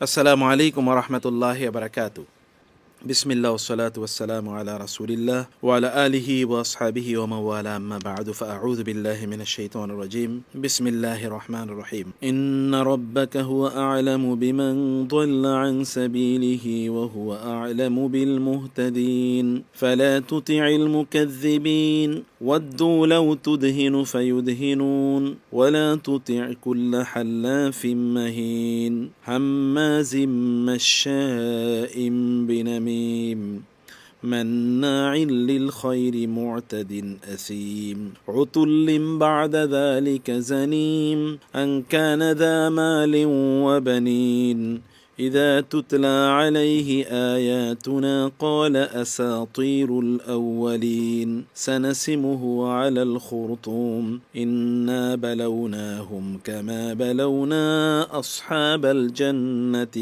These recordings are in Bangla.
আসসালামু আলাইকুম ওয়া রাহমাতুল্লাহি ওয়া বারাকাতুহু। বিসমিল্লাহ ওয়াসসালাতু ওয়াসসালামু আলা রাসূলিল্লাহ ওয়া আলা আলিহি ওয়া আসহাবিহি ওয়া মান ওয়ালা আম্মা বা'দু ফাআউযু বিল্লাহি মিনাশ শাইতানির রাজীম। বিসমিল্লাহির রহমানির রহিম। ইন্না রাব্বাকা হুয়া আ'লামু বিমান দাল্লা আন সাবিলিহি ওয়া হুয়া আ'লামু বিল মুহতাদিন ফালা তুতি'ল মুকাযযিবিন ওয়াদ্দু লাউ তুদহিনু ফায়ুদহিনুন ওয়া লা তুতি' কুল্লা হাল্লাফিম মাহিন হাম্মাযিম মাশশাইম বিনামিম مناع للخير معتد أثيم عتل بعد ذلك زنيم أن كان ذا مال وبنين إذا تتلى عليه آياتنا قال أساطير الأولين سنسمه على الخرطوم إنا بلوناهم كما بلونا أصحاب الجنة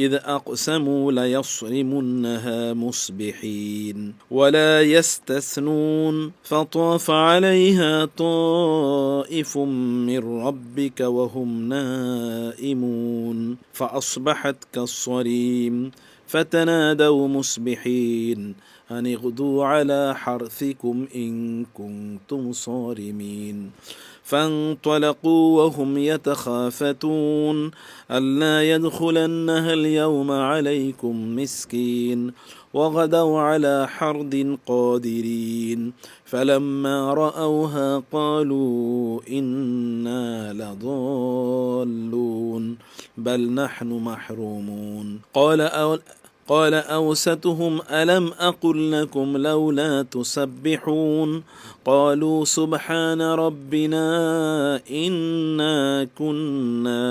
إذ أقسموا ليصرمنها مصبحين ولا يستثنون فطاف عليها طائف من ربك وهم نائمون فأصبحت كالصريم فتنادوا مصبحين أن اغدوا على حرثكم إن كنتم صارمين فانطلقوا وهم يتخافتون ألا يدخلنها اليوم عليكم مسكين وغدوا على حرد قادرين فلما رأوها قالوا إنا لضالون بل نحن محرومون قال أوسطهم ألم أقل لكم لولا تسبحون قالوا سبحان ربنا إنا كنا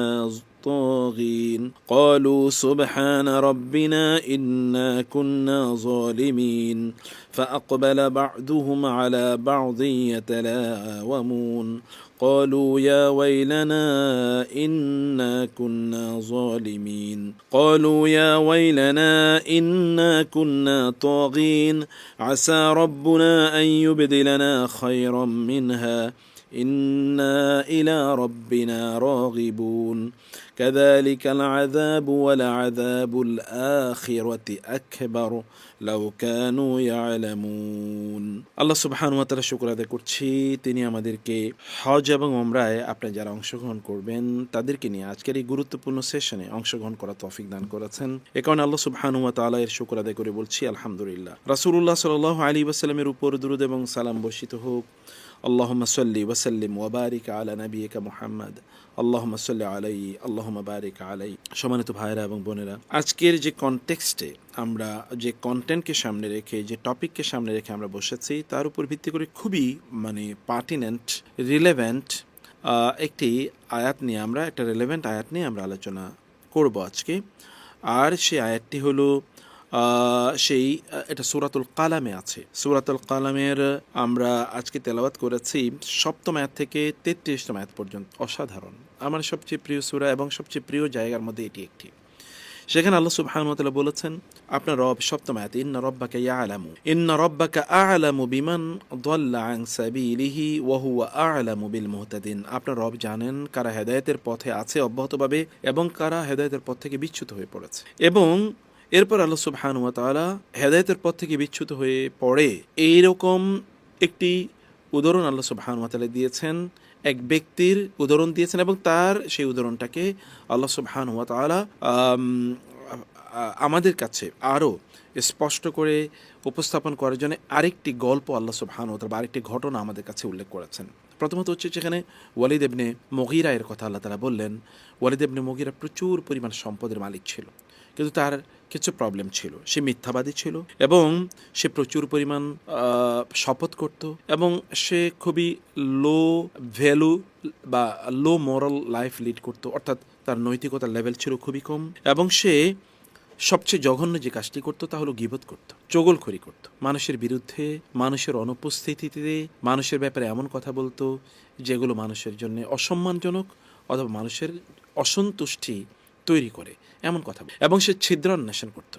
طاغين قالوا سبحان ربنا إنا كنا ظالمين فأقبل بعضهم على بعض يتلاومون قالوا يا ويلنا إنا كنا ظالمين قالوا يا ويلنا إنا كنا طاغين عسى ربنا أن يبدلنا خيرا منها إنا إلى ربنا راغبون كذلك العذاب ولعذاب الآخرة أكبر لو كانوا يعلمون আল্লাহ সুবহানাহু ওয়া তাআলা শুকর আদায় করছি, তিনি আমাদেরকে হজ এবং উমরায় আপনি যারা অংশগ্রহণ করবেন তাদেরকে নিয়ে আজকের এই গুরুত্বপূর্ণ সেশনে অংশগ্রহণ করার তৌফিক দান করেছেন। এ কারণে আল্লাহ সুবহানাহু ওয়া তাআলা এর শুকর আদায় করে বলছি আলহামদুলিল্লাহ। রাসূলুল্লাহ সাল্লাল্লাহু আলাইহি ওয়াসাল্লামের উপর দুরূদ এবং সালাম বর্ষিত হোক। আল্লাহুম্মা সাল্লি ওয়া সাল্লিম ওয়া বারিক আলা নাবিয়িকা মুহাম্মদ আল্লাহুম্মা সাল্লি আলাইহি আল্লাহুম্মা বারিক আলাইহি। সম্মানিত ভাইরা এবং বোনেরা, আজকের যে কনটেক্সটে আমরা যে কন্টেন্টকে সামনে রেখে, যে টপিককে সামনে রেখে আমরা বসেছি, তার উপর ভিত্তি করে খুবই পার্টিনেন্ট, রিলেভেন্ট একটি আয়াত নিয়ে একটা রিলেভেন্ট আয়াত নিয়ে আমরা আলোচনা করব আজকে। আর সেই আয়াতটি হলো এটা সূরাতুল কালামে আছে। সূরাতুল কালামের আমরা আজকে তেলাওয়াত করেছি 7ম আয়াত থেকে 33তম আয়াত পর্যন্ত। অসাধারণ, আমার সবচেয়ে প্রিয় সূরা এবং সবচেয়ে প্রিয় জায়গার মধ্যে এটি একটি। সেখানে আল্লাহ সুবহানাহু ওয়া তাআলা বলেছেন, আপনার রব 7ম আয়াত, ইন্না রাব্বাকা আ'লামু বিমান দাল্লা আন সাবিলিহি ওয়া হুয়া আ'লামু বিল মুহতাদিন। আপনার রব জানেন কারা হেদায়েতের পথে আছে অব্যাহতভাবে এবং কারা হেদায়েতের পথ থেকে বিচ্যুত হয়ে পড়েছে। এবং এরপর আল্লাহ সুবহানাহু ওয়া তাআলা হেদায়েতের পথ থেকে বিচ্যুত হয়ে পড়ে এইরকম একটি উদাহরণ আল্লাহ সুবহানাহু ওয়া তাআলা দিয়েছেন, এক ব্যক্তির উদাহরণ দিয়েছেন এবং তার সেই উদাহরণটাকে আল্লাহ সুবহানাহু ওয়া তাআলা আমাদের কাছে আরও স্পষ্ট করে উপস্থাপন করার জন্য আরেকটি গল্প আল্লাহ সুবহানাহু ওয়া তাআলা, আরেকটি ঘটনা আমাদের কাছে উল্লেখ করেছেন। প্রথমত হচ্ছে, যেখানে ওয়ালিদ ইবনে মুগীরা এর কথা আল্লাহ তাআলা বললেন। ওয়ালিদ ইবনে মুগীরা প্রচুর পরিমাণ সম্পদের মালিক ছিল, কিন্তু তার কিছু প্রবলেম ছিল। সে মিথ্যাবাদী ছিল এবং সে প্রচুর পরিমাণ শপথ করত এবং সে খুবই লো ভ্যালু বা লো মোরাল লাইফ লিড করত, অর্থাৎ তার নৈতিকতার লেভেল ছিল খুবই কম। এবং সে সবচেয়ে জঘন্য যে কাজটি করত তা হলো গীবত করত, চগলখড়ি করত, মানুষের বিরুদ্ধে, মানুষের অনুপস্থিতিতে মানুষের ব্যাপারে এমন কথা বলতো যেগুলো মানুষের জন্য অসম্মানজনক অথবা মানুষের অসন্তুষ্টি তৈরি করে এমন কথা। এবং সে ছিদ্রান্বেষণ করত,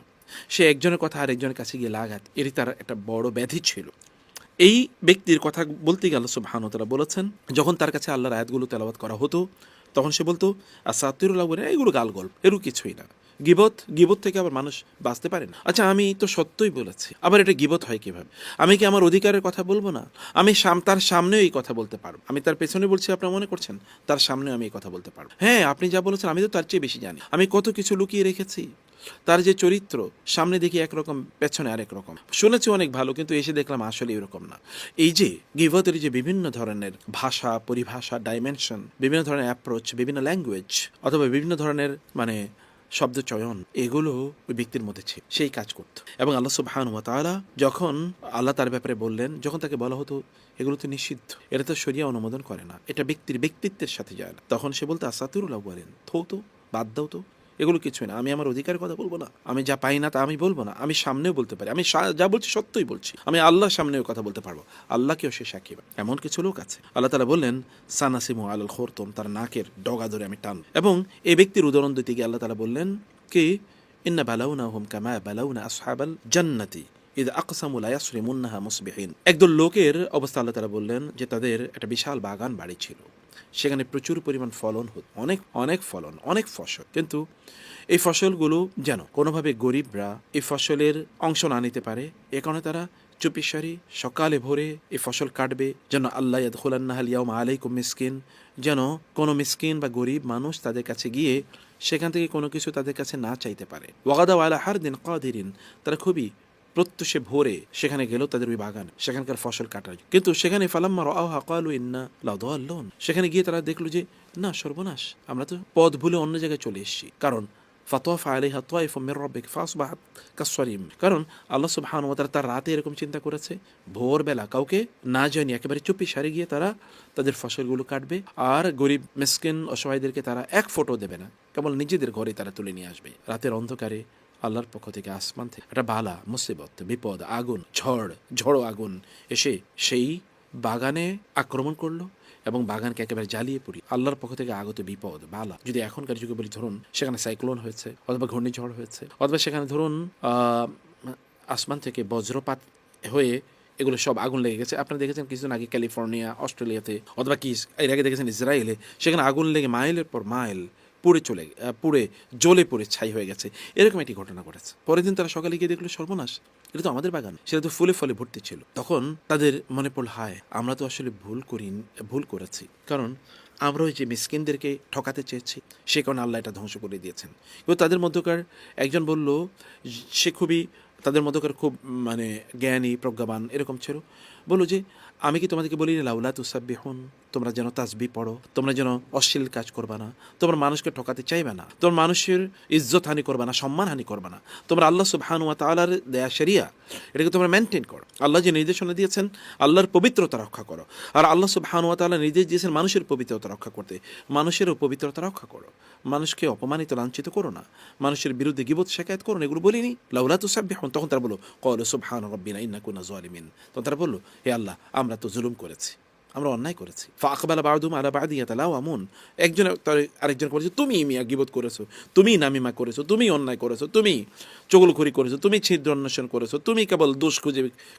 সে একজনের কথা আরেকজনের কাছে গিয়ে লাগাত, এটি তার একটা বড় ব্যাধি ছিল। এই ব্যক্তির কথা বলতে গেলে সুবহানাহু ওয়া তাআলা বলেছেন, যখন তার কাছে আল্লাহর আয়াতগুলো তেলাওয়াত করা হতো তখন সে বলতো আসাতিরুল আউয়ালিন, এগুলো গাল গল্প, এরও কিছুই না। গিবত থেকে আবার মানুষ বাঁচতে পারে না। আচ্ছা, আমি তো সত্যই বলেছি, আবার এটা গিবত হয় কিভাবে? আমি কি আমার অধিকারের কথা বলবো না? আমি তার সামনেও এই কথা বলতে পারবো। আমি তার পেছনে বলছি, আপনারা মনে করছেন, তার সামনেও আমি এই কথা বলতে পারবো। হ্যাঁ, আপনি যা বলেছেন আমি তো তার চেয়ে বেশি জানি। আমি কত কিছু লুকিয়ে রেখেছি। তার যে চরিত্র, সামনে দেখি একরকম, পেছনে আরেক রকম। শুনেছি অনেক ভালো, কিন্তু এসে দেখলাম আসলে এরকম না। এই যে গিবতের যে বিভিন্ন ধরনের ভাষা, পরিভাষা, ডাইমেনশন, বিভিন্ন ধরনের অ্যাপ্রোচ, বিভিন্ন ল্যাঙ্গুয়েজ, অথবা বিভিন্ন ধরনের শব্দ চয়ন, এগুলো ওই ব্যক্তির মধ্যে ছিল, সেই কাজ করত। এবং আল্লাহ সুবহানাহু ওয়া তাআলা যখন আল্লাহ তার ব্যাপারে বললেন, যখন তাকে বলা হতো এগুলো তো নিষিদ্ধ, এটা তো শরিয়া অনুমোদন করে না, এটা ব্যক্তির ব্যক্তিত্বের সাথে যায় না, তখন সে বলতো আসাতিরুল আউয়ালিন, তো বাদ দাও তো, এগুলো কিছুই না। আমি আমার অধিকারের কথা বলবো না, আমি যা পাই না তা আমি বলবো না, আমি সামনেও বলতে পারি, আমি যা বলছি সত্যই বলছি, আমি আল্লাহর সামনেও কথা বলতে পারবো, আল্লাহকেও সে সাক্ষী। এমন কিছু লোক আছে, আল্লাহ তাআলা বললেন সানাসিমু আলাল খুরতুম, তার নাকের ডগা ধরে আমি টান। এবং এই ব্যক্তির উদাহরণ দিতে গিয়ে আল্লাহ তাআলা বললেন কি, ইন্না বালাউনাহুম কামা বালাউনা আসহাবাল জান্নাতি ইদ আকসামু লা ইয়াসরিমুন্নাহা মুসবিহিন। একদল লোকের অবস্থা আল্লাহ তাআলা বললেন যে তাদের একটা বিশাল বাগান বাড়ি ছিল, সেখানে প্রচুর পরিমাণ ফলন হতো, অনেক অনেক ফলন, অনেক ফসল, কিন্তু এই ফসলগুলো যেন কোনোভাবে গরিবরা এই ফসলের অংশ না নিতে পারে, এ কারণে তারা চুপিসারি সকালে ভোরে এই ফসল কাটবে, যেন আল্লাহ ইয়াদখুলান্নাহাল ইয়াউমা আলাইকুম মিসকিন, যেন কোনো মিসকিন বা গরিব মানুষ তাদের কাছে গিয়ে সেখান থেকে কোনো কিছু তাদের কাছে না চাইতে পারে। ওয়াগাদাউ আলা হারদিন কাদিরিন, তারা খুবই প্রত্যুষে ভোরে সেখানে গেল তাদের ওই বাগানে, সেখানকার ফসল কাটার। কিন্তু সেখানে ফালাম্মা রাআহা ক্বালু ইন্না লাদাল্লুন, সেখানে গিয়ে তারা দেখলো যে না, সর্বনাশ, আমরা তো পথ ভুলে অন্য জায়গায় চলে এসেছি। কারণ ফাতাফা আলাইহা তায়ফুম মির রাব্বিক ফাসবাহাত কাসসারিম, কারণ আল্লাহ সুবহানাহু ওয়া তাআলা তার রাতে এরকম চিন্তা করেছে, ভোরবেলা কাউকে না জানিয়ে একেবারে চুপি সারে গিয়ে তারা তাদের ফসলগুলো কাটবে, আর গরিব মিসকিন অসহায়দেরকে তারা এক ফোঁটো দেবে না, কেবল নিজেদের ঘরে তারা তুলে নিয়ে আসবে। রাতের অন্ধকারে আল্লাহর পক্ষ থেকে, আসমান থেকে একটা বালা, মুসিবত, বিপদ, আগুন, ঝড়ো আগুন এসে সেই বাগানে আক্রমণ করলো এবং বাগানকে একেবারে জ্বালিয়ে পুড়ি। আল্লাহর পক্ষ থেকে আগত বিপদ, বালা, যদি এখনকার যুগে বলি, ধরুন সেখানে সাইক্লোন হয়েছে, অথবা ঘূর্ণিঝড় হয়েছে, অথবা সেখানে ধরুন আসমান থেকে বজ্রপাত হয়ে এগুলো সব আগুন লেগে গেছে। আপনারা দেখেছেন কিছুদিন আগে ক্যালিফোর্নিয়া, অস্ট্রেলিয়াতে, অথবা এর আগে দেখেছেন ইসরায়েলে, সেখানে আগুন লেগে মাইলের পর মাইল পুড়ে জ্বলে পড়ে ছাই হয়ে গেছে। এরকম একটি ঘটনা ঘটেছে। পরের দিন তারা সকালে গিয়ে দেখলো, সর্বনাশ, এটা তো আমাদের বাগান, সেটা তো ফুলে ফলে ভর্তি ছিল। তখন তাদের মনে পড়ল, হায়, আমরা তো আসলে ভুল করেছি, কারণ আমরা ওই যে মিসকিনদেরকে ঠকাতে চেয়েছি, সে কারণে আল্লাহ এটা ধ্বংস করে দিয়েছেন। কিন্তু তাদের মধ্যকার একজন বলল, সে খুবই তাদের মধ্যকার খুব জ্ঞানী, প্রজ্ঞাবান এরকম ছিল, বললো যে আমি কি তোমাদেরকে বলি না, লাউলা তুসাব্বিহুন, তোমরা যেন তাসবিহ পড়ো, তোমরা যেন অশ্লীল কাজ করবা না, তোমরা মানুষকে ঠকাতে চাইবে না, তোমরা মানুষের ইজ্জত হানি করবা না, সম্মান হানি করবা না, তোমরা আল্লাহ সুবহানাহু ওয়া তাআলার দেয়া শরিয়া এটাকে তোমরা মেনটেন করো, আল্লাহ যে নির্দেশনা দিয়েছেন আল্লাহর পবিত্রতা রক্ষা করো, আর আল্লাহ সুবহানাহু ওয়া তাআলা নির্দেশ দিয়েছেন মানুষের পবিত্রতা রক্ষা করতে, মানুষেরও পবিত্রতা রক্ষা করো, মানুষকে অপমানিত, লাঞ্ছিত করো না, মানুষের বিরুদ্ধে গীবত শিকায়েত করো না, এগুলো বলিনি। লাউলা তুসাব্বিহুন, তখন তারা বলল, ক্বালু সুবহানা রাব্বিনা ইন্না কুন্না যালিমিন, তখন তারা বলল, হে আল্লাহ, আমরা তো জুলুম করেছি, আমরা অন্যায় করেছি। ফাআকবালা বা'দুহুম আলা বা'দি ইয়াতালাওয়ামুন, একজন আরেকজন বলেছে, তুমি মিয়া গীবত করেছো, তুমি নামিমা করেছো, তুমি অন্যায় করেছো, তুমি চগলখড়ি করেছো, তুমি ছিদ্র অন্বেষণ করেছো, তুমি কেবল দোষ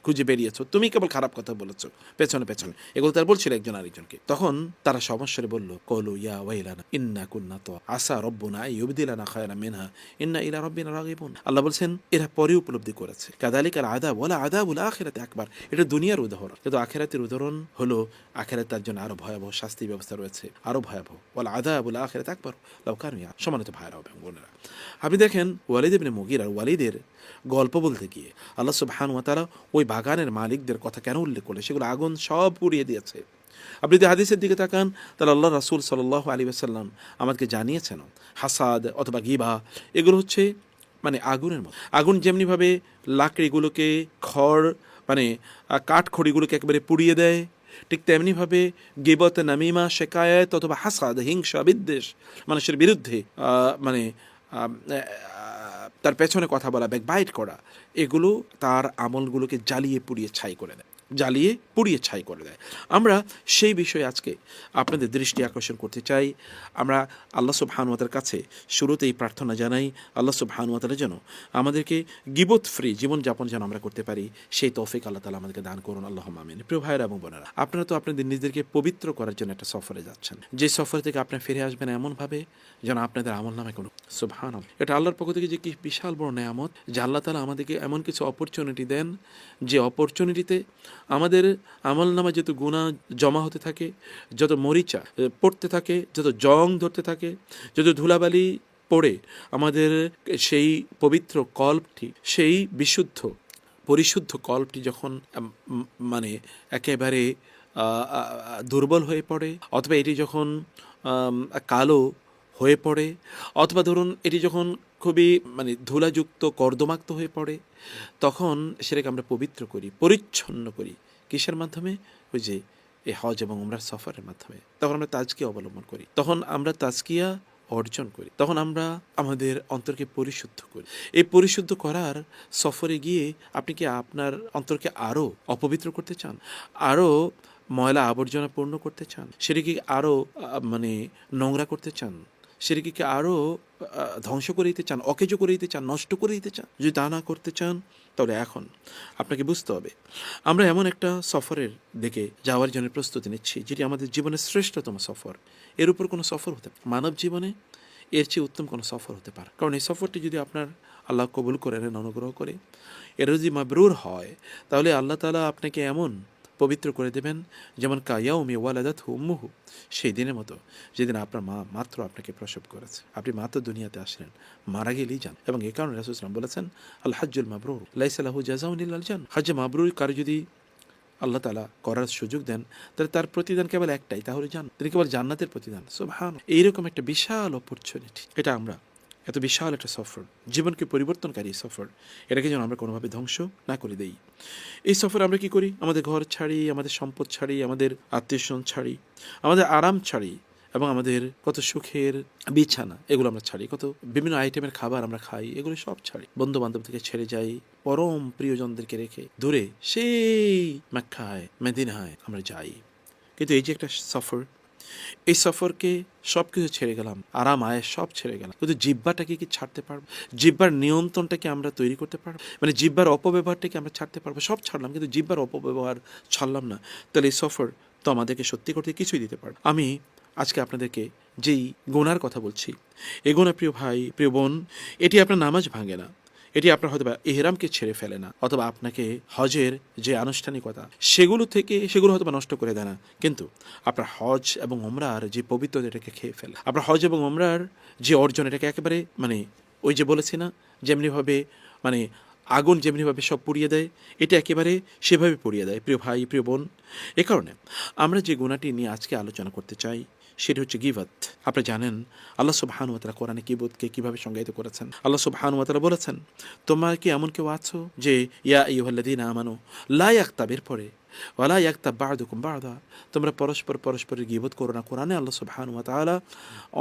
খুঁজে বেরিয়েছো, তুমি কেবল খারাপ কথা বলেছো পেছনে পেছনে, এগুলো তারা বলছিল একজন আরেকজনকে। তখন তারা সমস্যারে বলল, ক্বালু ইয়া ওয়াইলানা ইন্না কুন্না আসা রব্বুনা আইয়ুবদিলানা খায়রাম মিনহা ইন্না ইলা রাব্বিনা রাগিবুন। আল্লাহ বলছেন এরা পরে উপলব্ধি করেছে, কাযালিকাল আযাব ওয়ালা আযাবুল আখিরাতি আকবার, এটা দুনিয়ার উদাহরণ, কিন্তু আখিরাতের উদাহরণ হলো আখিরাতে তার জন্য আরো ভয়াবহ শাস্তি ব্যবস্থা রয়েছে, আরো ভয়াবহ, ওয়ালা আযাবুল আখিরাতি আকবার লাউ কানু ইয়ালামুন। সম্মানিত ভাইরা এবং বোনেরা, আপনি দেখেন ওয়ালিদ ইবনে মুগীরা, ওয়ালিদের গল্প বলতে গিয়ে আল্লাহ সুবহানাহু ওয়া তাআলা ওই বাগানের মালিকদের কথা কেন উল্লেখ করলে, সেগুলো আগুন সব পুড়িয়ে দিয়েছে। আপনি যদি হাদিসের দিকে তাকান, তাহলে আল্লাহ রাসূল সাল্লাল্লাহু আলাইহি ওয়াসাল্লাম আমাদেরকে জানিয়েছেন, হাসাদ অথবা গিবা এগুলো হচ্ছে আগুনের মতো। আগুন যেমনিভাবে লাকড়িগুলোকে, খড় কাঠখড়িগুলোকে একেবারে পুড়িয়ে দেয়, ঠিক তেমনিভাবে গীবত, নামিমা, শিকায়াত অথবা হাসাদ, হিংসা, বিদ্বেষ, মানুষের বিরুদ্ধে তার পেছনে কথা বলা, ব্যাকবাইট করা, এগুলো তার আমলগুলোকে জ্বালিয়ে পুড়িয়ে ছাই করে দেয়, জ্বালিয়ে পুড়িয়ে ছাই করে দেয়। আমরা সেই বিষয়ে আজকে আপনাদের দৃষ্টি আকর্ষণ করতে চাই। আমরা আল্লাহ সুবহানাহু ওয়া তাআলার কাছে শুরুতেই প্রার্থনা জানাই, আল্লাহ সুবহানাহু ওয়া তাআলা যেন আমাদেরকে গীবত ফ্রি জীবনযাপন যেন আমরা করতে পারি, সেই তৌফিক আল্লাহ তাআলা আমাদেরকে দান করুন, আল্লাহুম্মা আমিন। প্রিয় ভাইয়েরা এবং বোনেরা, আপনারা তো আপনাদের নিজেদেরকে পবিত্র করার জন্য একটা সফরে যাচ্ছেন, যে সফর থেকে আপনারা ফিরে আসবেন এমনভাবে যেন আপনাদের আমলনামায় কোনো সুবহানাল্লাহ, এটা আল্লাহর পক্ষ থেকে যে কি বিশাল বড় নেয়ামত যে আল্লাহ তাআলা আমাদেরকে এমন কিছু অপরচুনিটি দেন, যে অপরচুনিটিতে আমাদের আমলনামায় যত গুনাহ জমা হতে থাকে, যত মরিচা পড়তে থাকে, যত জং ধরতে থাকে, যত ধুলাবালি পড়ে আমাদের সেই পবিত্র কল্পটি, সেই বিশুদ্ধ পরিশুদ্ধ কল্পটি যখন মানে একেবারে দুর্বল হয়ে পড়ে, অথবা এটি যখন কালো হয়ে পড়ে, অথবা ধরুন এটি যখন খুবই মানে ধুলাযুক্ত কর্দমাক্ত হয়ে পড়ে, তখন সেটাকে আমরা পবিত্র করি, পরিচ্ছন্ন করি কিসের মাধ্যমে? ওই যে এই হজ এবং উমরার সফরের মাধ্যমে। তখন আমরা তাজকিয়া অবলম্বন করি, তখন আমরা তাজকিয়া অর্জন করি, তখন আমরা আমাদের অন্তরকে পরিশুদ্ধ করি। এই পরিশুদ্ধ করার সফরে গিয়ে আপনি কি আপনার অন্তরকে আরও অপবিত্র করতে চান, আরও ময়লা আবর্জনা পূর্ণ করতে চান, সেটিকে আরও মানে নোংরা করতে চান, সেটিকে আরও ধ্বংস করে দিতে চান, অকেজো করে দিতে চান, নষ্ট করে দিতে চান? যদি তা না করতে চান তাহলে এখন আপনাকে বুঝতে হবে আমরা এমন একটা সফরের দিকে যাওয়ার জন্য প্রস্তুতি নিচ্ছি যেটি আমাদের জীবনের শ্রেষ্ঠতম সফর। এর উপর কোনো সফর হতে মানব জীবনে এর চেয়ে উত্তম কোনো সফর হতে পারে। কারণ এই সফরটি যদি আপনার আল্লাহ কবুল করে নেন, অনুগ্রহ করে, এর যদি মাবরুর হয়, তাহলে আল্লাহ তাআলা আপনাকে এমন পবিত্র করে দেবেন যেমন কায়াউমি ওয়ালাদাতহু উম্মুহু, সেই দিনের মতো যেদিন আপনার মা মাত্র আপনাকে প্রসব করেছে। আপনি মাত্র দুনিয়াতে আসলেন, মারা গেলেই যান। এবং এই কারণে রাসূল সাল্লাল্লাহু আলাইহি ওয়াসাল্লাম বলেছেন, আল হাজ্জুল মাবরুর লাইসা লাহু জাযাউন ইল্লাল জান্নাহ। হজ্জে মাবরুর কারো যদি আল্লাহ তাআলা করার সুযোগ দেন, তাহলে তার প্রতিদান কেবল একটাই, তাহলে তিনি কেবল জান্নাতের প্রতিদান। সুবহানাল্লাহ, এইরকম একটা বিশাল অপরচুনিটি, এটা আমরা এত বিশাল একটা সফর, জীবনকে পরিবর্তনকারী সফর, এটাকে যেন আমরা কোনোভাবে ধ্বংস না করে দেই। এই সফরে আমরা কি করি? আমাদের ঘর ছাড়ি, আমাদের সম্পদ ছাড়ি, আমাদের আত্মীয়স্বজন ছাড়ি, আমাদের আরাম ছাড়ি, এবং আমাদের কত সুখের বিছানা এগুলো আমরা ছাড়ি, কত বিভিন্ন আইটেমের খাবার আমরা খাই, এগুলো সব ছাড়ি, বন্ধু বান্ধব থেকে ছেড়ে যাই, পরম প্রিয়জনদেরকে রেখে দূরে সেই মক্কায় মদিনায় আমরা যাই। কিন্তু এই যে একটা সফর, এই সফরকে সব কিছু ছেড়ে গেলাম, আরাম আয়েস সব ছেড়ে গেলাম, কিন্তু জিহ্বাটাকে কি ছাড়তে পারবো? জিহ্বার নিয়ন্ত্রণটাকে আমরা তৈরি করতে পারবো? মানে জিহ্বার অপব্যবহারটাকে আমরা ছাড়তে পারবো? সব ছাড়লাম কিন্তু জিহ্বার অপব্যবহার ছাড়লাম না, তাহলে এই সফর তো আমাদেরকে সত্যি করতে কিছুই দিতে পারবে। আমি আজকে আপনাদেরকে যেই গুনার কথা বলছি, এই গুনাহ প্রিয় ভাই প্রিয় বোন, এটি আপনার নামাজ ভাঙে না, এটি আপনার হয়তো বা ইহরামকে ছেড়ে ফেলে না, অথবা আপনাকে হজের যে আনুষ্ঠানিকতা সেগুলো হয়তো বা নষ্ট করে দেয় না, কিন্তু আপনার হজ এবং ওমরার যে পবিত্রতা এটাকে খেয়ে ফেলে। আপনার হজ এবং ওমরার যে অর্জন এটাকে একেবারে মানে ওই যে বলেছি না, যেমনিভাবে মানে আগুন যেমনিভাবে সব পুড়িয়ে দেয়, এটা একেবারে সেভাবে পুড়িয়ে দেয়। প্রিয় ভাই প্রিয় বোন, এ কারণে আমরা যে গুনাহটি নিয়ে আজকে আলোচনা করতে চাই সেটি হচ্ছে গীবত। আপনি জানেন আল্লাহ সুবহানাহু ওয়া তাআলা কোরআনে গীবতকে কিভাবে সংজ্ঞায়িত করেছেন। আল্লাহ সুবহানাহু ওয়া তাআলা বলেছেন, তোমরা কি এমন কেউ আছো যে ইয়া আইয়ুহাল্লাযীনা আমানু লা ইয়াগতাবির পরে ওয়ালা ইয়াগতাব বা'দুকুম বা'দা, তোমরা পরস্পরের গীবত করো না। কোরআনে আল্লাহ সুবহানাহু ওয়া তাআলা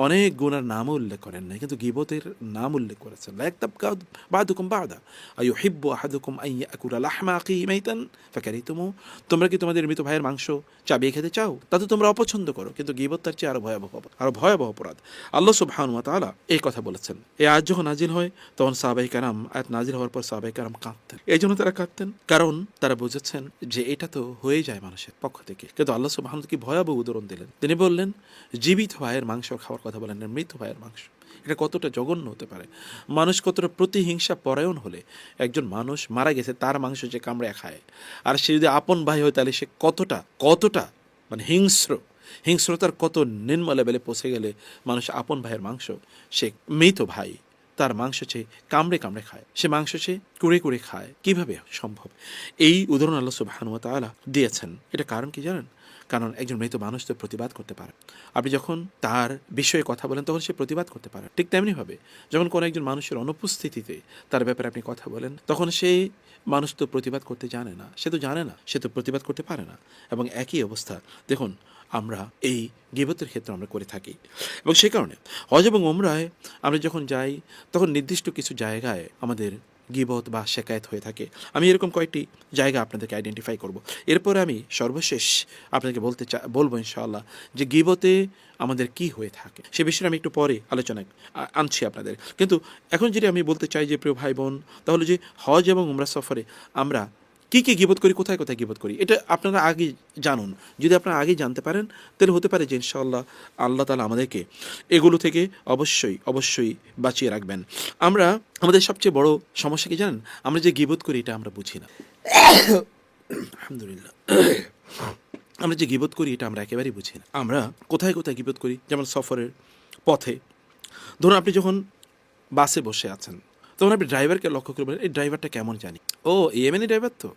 অনেক গুনার নামও উল্লেখ করেন নাই, কিন্তু গীবতের নাম উল্লেখ করেছেন। লা ইয়াগতাব বা'দুকুম বা'দা আইয়ুহিব্বু আহাদুকুম আন ইয়াকুলা লাহমা আখিহি মাইতান ফাকারিতুমু, তোমরা কি তোমাদের মৃত ভাইয়ের মাংস চাবিয়ে খেতে চাও? তা তো তোমরা অপছন্দ করো, কিন্তু গীবত তার চেয়ে আরো ভয়াবহ অপরাধ। আল্লাহ সুবহানাহু ওয়া তাআলা এই কথা বলেছেন। এই আয়াত যখন নাজিল হয় তখন সাহাবায়ে কেরাম, আয়াত নাজিল হওয়ার পর সাহাবায়ে কেরাম কাঁদতেন। এই জন্য তারা কাঁদতেন কারণ তারা বুঝেছেন যে এটা তো হয়ে যায় মানুষের পক্ষ থেকে, কিন্তু আল্লাহ সুবহানাহু ওয়া তাআলা কি ভয়াবহ উদাহরণ দিলেন। তিনি বললেন জীবিত ভাইয়ের মাংস খাওয়ার কথা বলেন না, মৃত ভাইয়ের মাংস। এটা কতটা জঘন্য হতে পারে! মানুষ কতটা প্রতিহিংসা পরায়ণ হলে একজন মানুষ মারা গেছে, তার মাংস যে কামড়ে খায়, আর সে যদি আপন ভাই হয় তাহলে সে কতটা মানে হিংস্রতার কত নিম্ন লেভেলে পৌঁছে গেলে মানুষ আপন ভাইয়ের মাংস, সে মৃত ভাই তার মাংস চেয়ে কামড়ে খায়, সে মাংস চেয়ে কুড়ে খায়, কিভাবে সম্ভব? এই উদাহরণ আল্লাহ সুবহানাহু ওয়া তাআলা দিয়েছেন। এটা কারণ কি জানেন? কারণ একজন মৃত মানুষ তো প্রতিবাদ করতে পারে। আপনি যখন তার বিষয়ে কথা বলেন তখন সে প্রতিবাদ করতে পারে। ঠিক তেমনিভাবে যখন কোনো একজন মানুষের অনুপস্থিতিতে তার ব্যাপারে আপনি কথা বলেন, তখন সেই মানুষ তো প্রতিবাদ করতে জানে না, সে তো প্রতিবাদ করতে পারে না। এবং একই অবস্থা দেখুন আমরা এই গীবতের ক্ষেত্রে আমরা করে থাকি। এবং সেই কারণে হজ এবং ওমরায় আমরা যখন যাই তখন নির্দিষ্ট কিছু জায়গায় আমাদের গীবত বা শেকায়েত হয়ে থাকে। আমি এরকম কয়েকটি জায়গা আপনাদেরকে আইডেন্টিফাই করব। এরপরে আমি সর্বশেষ আপনাকে বলবো ইনশাআল্লাহ যে গীবতে আমাদের কি হয়ে থাকে সে বিষয়ে আমি একটু পরে আলোচনায় আনছি আপনাদের। কিন্তু এখন যেটা আমি বলতে চাই যে প্রিয় ভাই বোন, তাহলে যে হজ এবং উমরা সফরে আমরা কী কী গীবত করি, কোথায় কোথায় গীবত করি, এটা আপনারা আগে জানুন। যদি আপনারা আগেই জানতে পারেন তাহলে হতে পারে যে ইনশাআল্লাহ আল্লাহ তাআলা আমাদেরকে এগুলো থেকে অবশ্যই অবশ্যই বাঁচিয়ে রাখবেন। আমরা আমাদের সবচেয়ে বড় সমস্যা কি জানেন? আমরা যে গীবত করি এটা আমরা বুঝি না। আলহামদুলিল্লাহ, আমরা যে গীবত করি এটা আমরা একেবারেই বুঝি না। আমরা কোথায় কোথায় গীবত করি, যেমন সফরের পথে ধরুন আপনি যখন বাসে বসে আছেন তখন আপনি ড্রাইভারকে লক্ষ্য করবেন, এই ড্রাইভারটা কেমন জানি, ও ইয়েমেনি ড্রাইভার, তো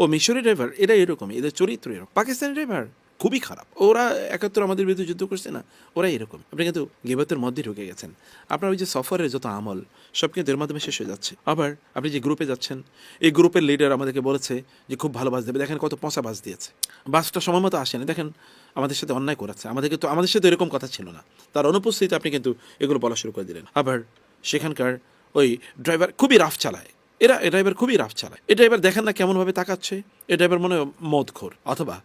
ও মিশরি ড্রাইভার, এরা এরকমই, এদের চরিত্র এরকম। পাকিস্তানি ড্রাইভার খুবই খারাপ, ওরা ৭১ আমাদের বিরুদ্ধে যুদ্ধ করছে না, ওরা এরকম। আপনি কিন্তু গীবতের মধ্যে ঢুকে গেছেন। আপনার ওই যে সফরের যত আমল সব কিন্তু এর মাধ্যমে শেষ হয়ে যাচ্ছে। আবার আপনি যে গ্রুপে যাচ্ছেন, এই গ্রুপের লিডার আমাদেরকে বলেছে যে খুব ভালো বাস দেবে, দেখেন কত পচা বাস দিয়েছে, বাসটা সময় মতো আসেনি, দেখেন আমাদের সাথে অন্যায় করেছে, আমাদের সাথে এরকম কথা ছিল না, তার অনুপস্থিতিতে আপনি কিন্তু এগুলো বলা শুরু করে দিলেন। আবার সেখানকার ওই ড্রাইভার খুবই রাফ চালায়, এ ড্রাইভার খুবই রাফ চালায়, এ ড্রাইভার দেখেন না কেমনভাবে তাকাচ্ছে, এ ড্রাইভার মনে হয় মদখোর, অথবা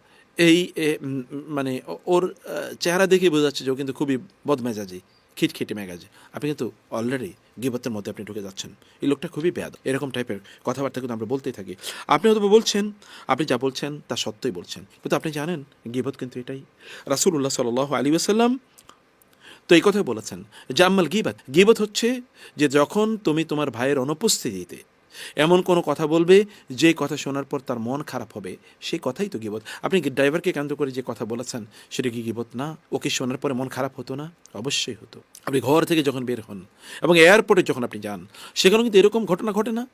মানে ওর চেহারা দেখে বোঝা যাচ্ছে যে ও কিন্তু খুবই বদমেজাজি, খিটখিটে মেজাজি। আপনি কিন্তু অলরেডি গীবতের মধ্যে আপনি ঢুকে যাচ্ছেন, এই লোকটা খুবই বেয়াদব, এরকম টাইপের কথাবার্তা কিন্তু আমরা বলতেই থাকি। আপনি হয়তো বলছেন, আপনি যা বলছেন তা সত্যই বলছেন, কিন্তু আপনি জানেন গীবত কিন্তু এটাই। রাসূলুল্লাহ সাল্লাল্লাহু আলাইহি ওয়াসাল্লাম তো এই কথাই বলেছেন, জাম্মাল গীবত, গীবত হচ্ছে যে যখন তুমি তোমার ভাইয়ের অনুপস্থিতিতে এমন কোনো কথা বলবে যে কথা শোনার পর তার মন খারাপ হবে, সেই কথাই তো গীবত। আপনি ড্রাইভারকে কেন্দ্র করে যে কথা বলেছেন সেটা কি গীবত না? ওকে শোনার পরে মন খারাপ হতো না? অবশ্যই হতো। আপনি ঘর থেকে যখন বের হন এবং এয়ারপোর্টে যখন আপনি যান, সেখানেও কিন্তু এরকম ঘটনা ঘটে না?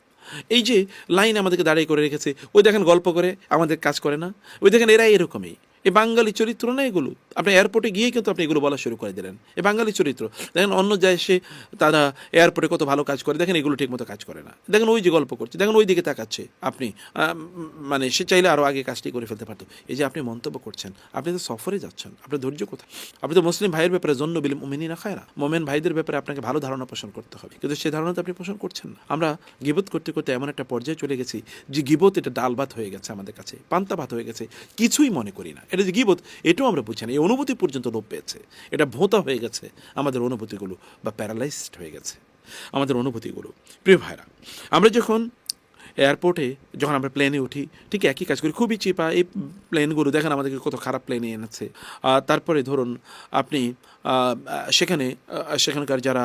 এই যে লাইন আমাদেরকে দাঁড়িয়ে করে রেখেছে, ওই দেখেন গল্প করে আমাদের কাজ করে না, ওই দেখেন এরাই এরকমই, এই বাঙালি চরিত্র না এগুলো। আপনি এয়ারপোর্টে গিয়ে কিন্তু আপনি এগুলো বলা শুরু করে দিলেন, এই বাঙালি চরিত্র। দেখেন অন্য যায় সে, তারা এয়ারপোর্টে কত ভালো কাজ করে, দেখেন এগুলো ঠিকমতো কাজ করে না, দেখেন ওই যে গল্প করছে, দেখেন ওই দিকে তাকাচ্ছে। আপনি মানে সে চাইলে আরও আগে কাজটি করে ফেলতে পারতো। এই যে আপনি মন্তব্য করছেন, আপনি তো সফরে যাচ্ছেন, আপনার ধৈর্য কোথায়? আপনি তো মুসলিম ভাইয়ের ব্যাপারে জন্য বিল মুমিনিনা খায়রা, মোমেন ভাইদের ব্যাপারে আপনাকে ভালো ধারণা পোষণ করতে হবে, কিন্তু সেই ধারণা তো আপনি পোষণ করছেন না। আমরা গীবত করতে করতে এমন একটা পর্যায়ে চলে গেছি যে গীবত এটা ডাল ভাত হয়ে গেছে আমাদের কাছে, পান্তা ভাত হয়ে গেছে, কিছুই মনে করি না এটা যে গীবত, এটাও আমরা বুঝি না। এই অনুভূতি পর্যন্ত লোপ পেয়েছে, এটা ভোঁতা হয়ে গেছে আমাদের অনুভূতিগুলো, বা প্যারালাইজড হয়ে গেছে আমাদের অনুভূতিগুলো। প্রিয় ভাইরা, আমরা যখন এয়ারপোর্টে যখন আমরা প্লেনে উঠি ঠিক একই কাজ করি, খুবই চিপা এই প্লেনগুলো, দেখেন আমাদেরকে কত খারাপ প্লেনে এনেছে। তারপরে ধরুন আপনি সেখানকার যারা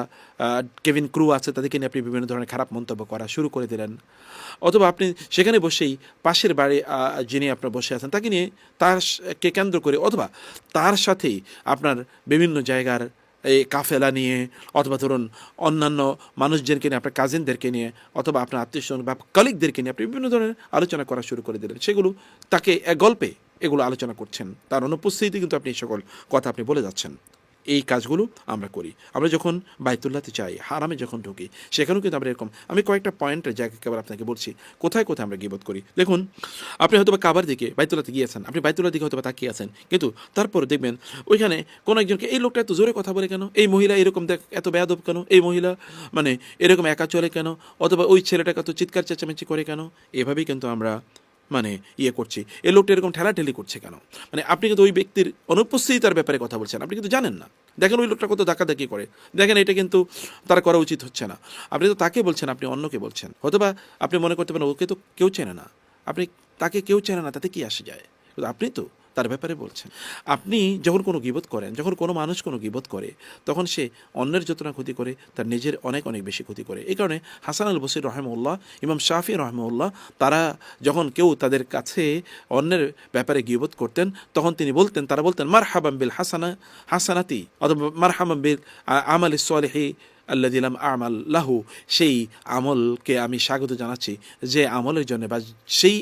কেবিন ক্রু আছে তাদেরকে নিয়ে আপনি বিভিন্ন ধরনের খারাপ মন্তব্য করা শুরু করে দিলেন, অথবা আপনি সেখানে বসেই পাশের বাড়ি যিনি আপনার বসে আছেন তাকে নিয়ে, তারকে কেন্দ্র করে, অথবা তার সাথেই আপনার বিভিন্ন জায়গার এই কাফেলা নিয়ে, অথবা ধরুন অন্যান্য মানুষজনকে নিয়ে, আপনার কাজিনদেরকে নিয়ে, অথবা আপনার আত্মীয়স্বজন বা কলিগদেরকে নিয়ে আপনি বিভিন্ন ধরনের আলোচনা করা শুরু করে দিলেন, সেগুলো তাকে এক গল্পে এগুলো আলোচনা করছেন, তার অনুপস্থিতি কিন্তু আপনি এই সকল কথা আপনি বলে যাচ্ছেন। এই কাজগুলো আমরা করি। আমরা যখন বাইতুল্লাহতে যাই, হারামে যখন ঢুকি, সেখানেও কিন্তু আমরা এরকম, আমি কয়েকটা পয়েন্টের জায়গা একেবারে আপনাকে বলছি কোথায় কোথায় আমরা গীবত করি। দেখুন, আপনি হয়তো বা কাবার দিকে বাইতুল্লাহতে গিয়েছেন, আপনি বাইতুল্লাহ দিকে হয়তো বা তাকিয়ে আছেন, কিন্তু তারপরে দেখবেন ওইখানে কোনো একজনকে, এই লোকটা এত জোরে কথা বলে কেন, এই মহিলা এরকম দেখ এত বেয়াদব কেন, এই মহিলা মানে এরকম একা চলে কেন, অথবা ওই ছেলেটাকে এত চিৎকার চেঁচামেচি করে কেন, এভাবেই কিন্তু আমরা মানে করছি, এই লোকটা এরকম ঠেলাঠেলি করছে কেন। মানে আপনি কিন্তু ওই ব্যক্তির অনুপস্থিতিতার ব্যাপারে কথা বলছেন, আপনি কিন্তু জানেন না। দেখেন ওই লোকটা কত ধাক্কাধাক্কি করে, দেখেন এটা কিন্তু তার করা উচিত হচ্ছে না। আপনি তো তাকে বলছেন, আপনি অন্যকে বলছেন, হয়তোবা আপনি মনে করতে পারেন ওকে তো কেউ চেনে না, আপনি তাকে কেউ চেনে না, তাতে কি আসে যায়, আপনি তো তার ব্যাপারে বলছেন। আপনি যখন কোনো গীবত করেন, যখন কোনো মানুষ কোনো গীবত করে, তখন সে অন্যের যত না ক্ষতি করে তার নিজের অনেক অনেক বেশি ক্ষতি করে। এই কারণে হাসান আল বসরি রহমউল্লাহ, ইমাম শাফি রহমউল্লাহ, তারা যখন কেউ তাদের কাছে অন্যের ব্যাপারে গীবত করতেন, তখন তিনি বলতেন, তারা বলতেন মারহাবাম বিল হাসানাতি, অথবা মারহাবাম বিল আমাল সালিহি আল্লাযী লাম আমাল লাহু, সেই আমলকে আমি স্বাগত জানাচ্ছি যে আমলের জন্য, বা সেই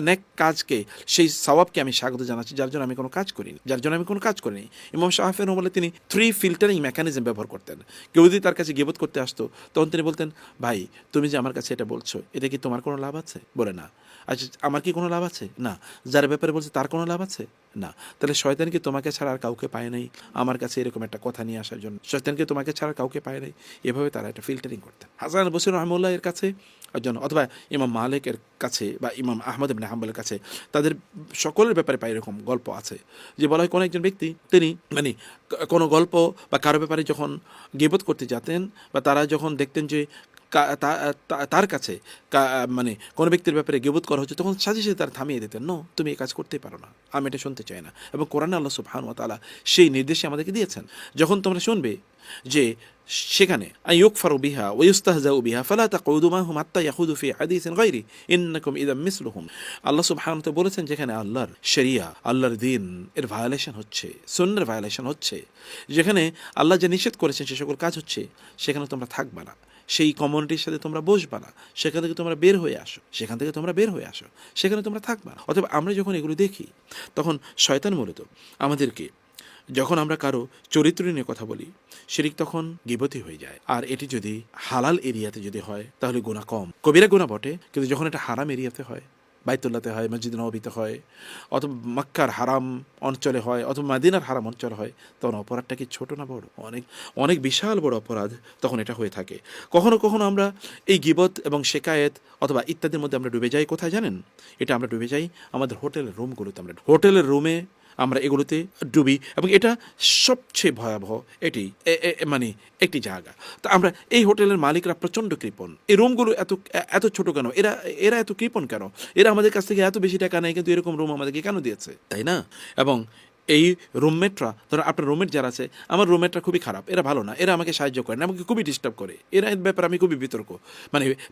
নেক কাজকে, সেই সওয়াবকে আমি স্বাগত জানাচ্ছি যার জন্য আমি কোনো কাজ করিনি, যার জন্য আমি কোনো কাজ করিনি। ইমাম শাফিঈ রাহিমাহুল্লাহ তিনি 3 ফিল্টারিং মেকানিজম ব্যবহার করতেন। কেউ যদি তার কাছে গীবত করতে আসতো তখন তিনি বলতেন, ভাই তুমি যে আমার কাছে এটা বলছো, এটা কি তোমার কোনো লাভ আছে? বলে না। আচ্ছা আমার কি কোনো লাভ আছে? না। যার ব্যাপারে বলছে তার কোনো লাভ আছে? না। তাহলে শয়তান কি তোমাকে ছাড়া আর কাউকে পায় নাই আমার কাছে এরকম একটা কথা নিয়ে আসার জন্য? শয়তানকে তোমাকে ছাড়া কাউকে পায় নাই? এভাবে তারা একটা ফিল্টারিং করতেন। হাসান বসরি রাহিমাহুল্লাহ এর কাছে জন্য, অথবা ইমাম মালিকের কাছে বা ইমাম আহমদ ইবনে হাম্বলের কাছে, তাদের সকলের ব্যাপারে পাই এরকম গল্প আছে যে বলা হয় কোনো একজন ব্যক্তি তিনি মানে কোনো গল্প বা কারো ব্যাপারে যখন গীবত করতে যেতেন বা তারা যখন দেখতেন যে তার কাছে মানে কোনো ব্যক্তির ব্যাপারে গীবত করা হচ্ছে, তখন সাথে সাথে তারা থামিয়ে দিতেন, নো তুমি এই কাজ করতেই পারো না, আমি এটা শুনতে চাই না। এবং কোরআনে আল্লাহ সুবহানাহু ওয়া তাআলা সেই নির্দেশে আমাদেরকে দিয়েছেন, যখন তোমরা শুনবে যে সেখানে আইয়ুকফারু বিহা ওয়া ইউস্তাহজাউ বিহা ফালা তাকুদু মাহুম হাত্তা ইয়াখুদু ফি হাদিসিন গায়রি ইন্নাকুম ইযাম মিসলুহুম। আল্লাহ সুবহানাহু ওয়া তাআলা বলেছেন যেখানে আল্লাহর শরিয়া, আল্লাহর দ্বীন এর ভায়োলেশন হচ্ছে, সুন্নাহর ভায়োলেশন হচ্ছে, যেখানে আল্লাহ যে নিষেধ করেছেন সে সকল কাজ হচ্ছে, সেখানে তোমরা থাকবা না, সেই কমিউনিটির সাথে তোমরা বসবা না, সেখান থেকে তোমরা বের হয়ে আসো, সেখান থেকে তোমরা বের হয়ে আসো, সেখানে তোমরা থাকবা না। অথবা আমরা যখন এগুলো দেখি তখন শয়তান মূলত আমাদেরকে, যখন আমরা কারো চরিত্র নিয়ে কথা বলি, শিরিক তখন গীবতই হয়ে যায়। আর এটি যদি হালাল এরিয়াতে যদি হয় তাহলে গুনাহ কম, কবিরা গুনাহ বটে, কিন্তু যখন এটা হারাম এরিয়াতে হয়, বাইতুল্লাহতে হয়, মসজিদ নববীতে হয়, অথবা মক্কার হারাম অঞ্চলে হয়, অথবা মদিনার হারাম অঞ্চলে হয়, তখন অপরাধটা কি ছোট না বড়? অনেক অনেক বিশাল বড় অপরাধ তখন এটা হয়ে থাকে। কখনো কখনো আমরা এই গীবত এবং শেকায়েত অথবা ইত্যাদির মধ্যে আমরা ডুবে যাই। কোথায় জানেন? এটা আমরা ডুবে যাই আমাদের হোটেলের রুমগুলোতে। আমরা হোটেলের রুমে আমরা এগুলোতে ডুবি, এবং এটা সবচেয়ে ভয়াবহ এটি মানে একটি জায়গা। তো আমরা এই হোটেলের মালিকরা প্রচণ্ড কৃপণ। এই রুমগুলো এত এত ছোট কেন? এরা এত কৃপণ কেন? এরা আমাদের কাছ থেকে এত বেশি টাকা নেয়, কিন্তু এরকম রুম আমাদেরকে কেন দিয়েছে, তাই না? এবং এই রুমমেটরা, ধরো আপনার রুমমেট যারা আছে, আমার রুমমেটরা খুবই খারাপ, এরা ভালো না, এরা আমাকে সাহায্য করে না, আমাকে খুবই ডিস্টার্ব করে, এরা এর ব্যাপারে আমি খুবই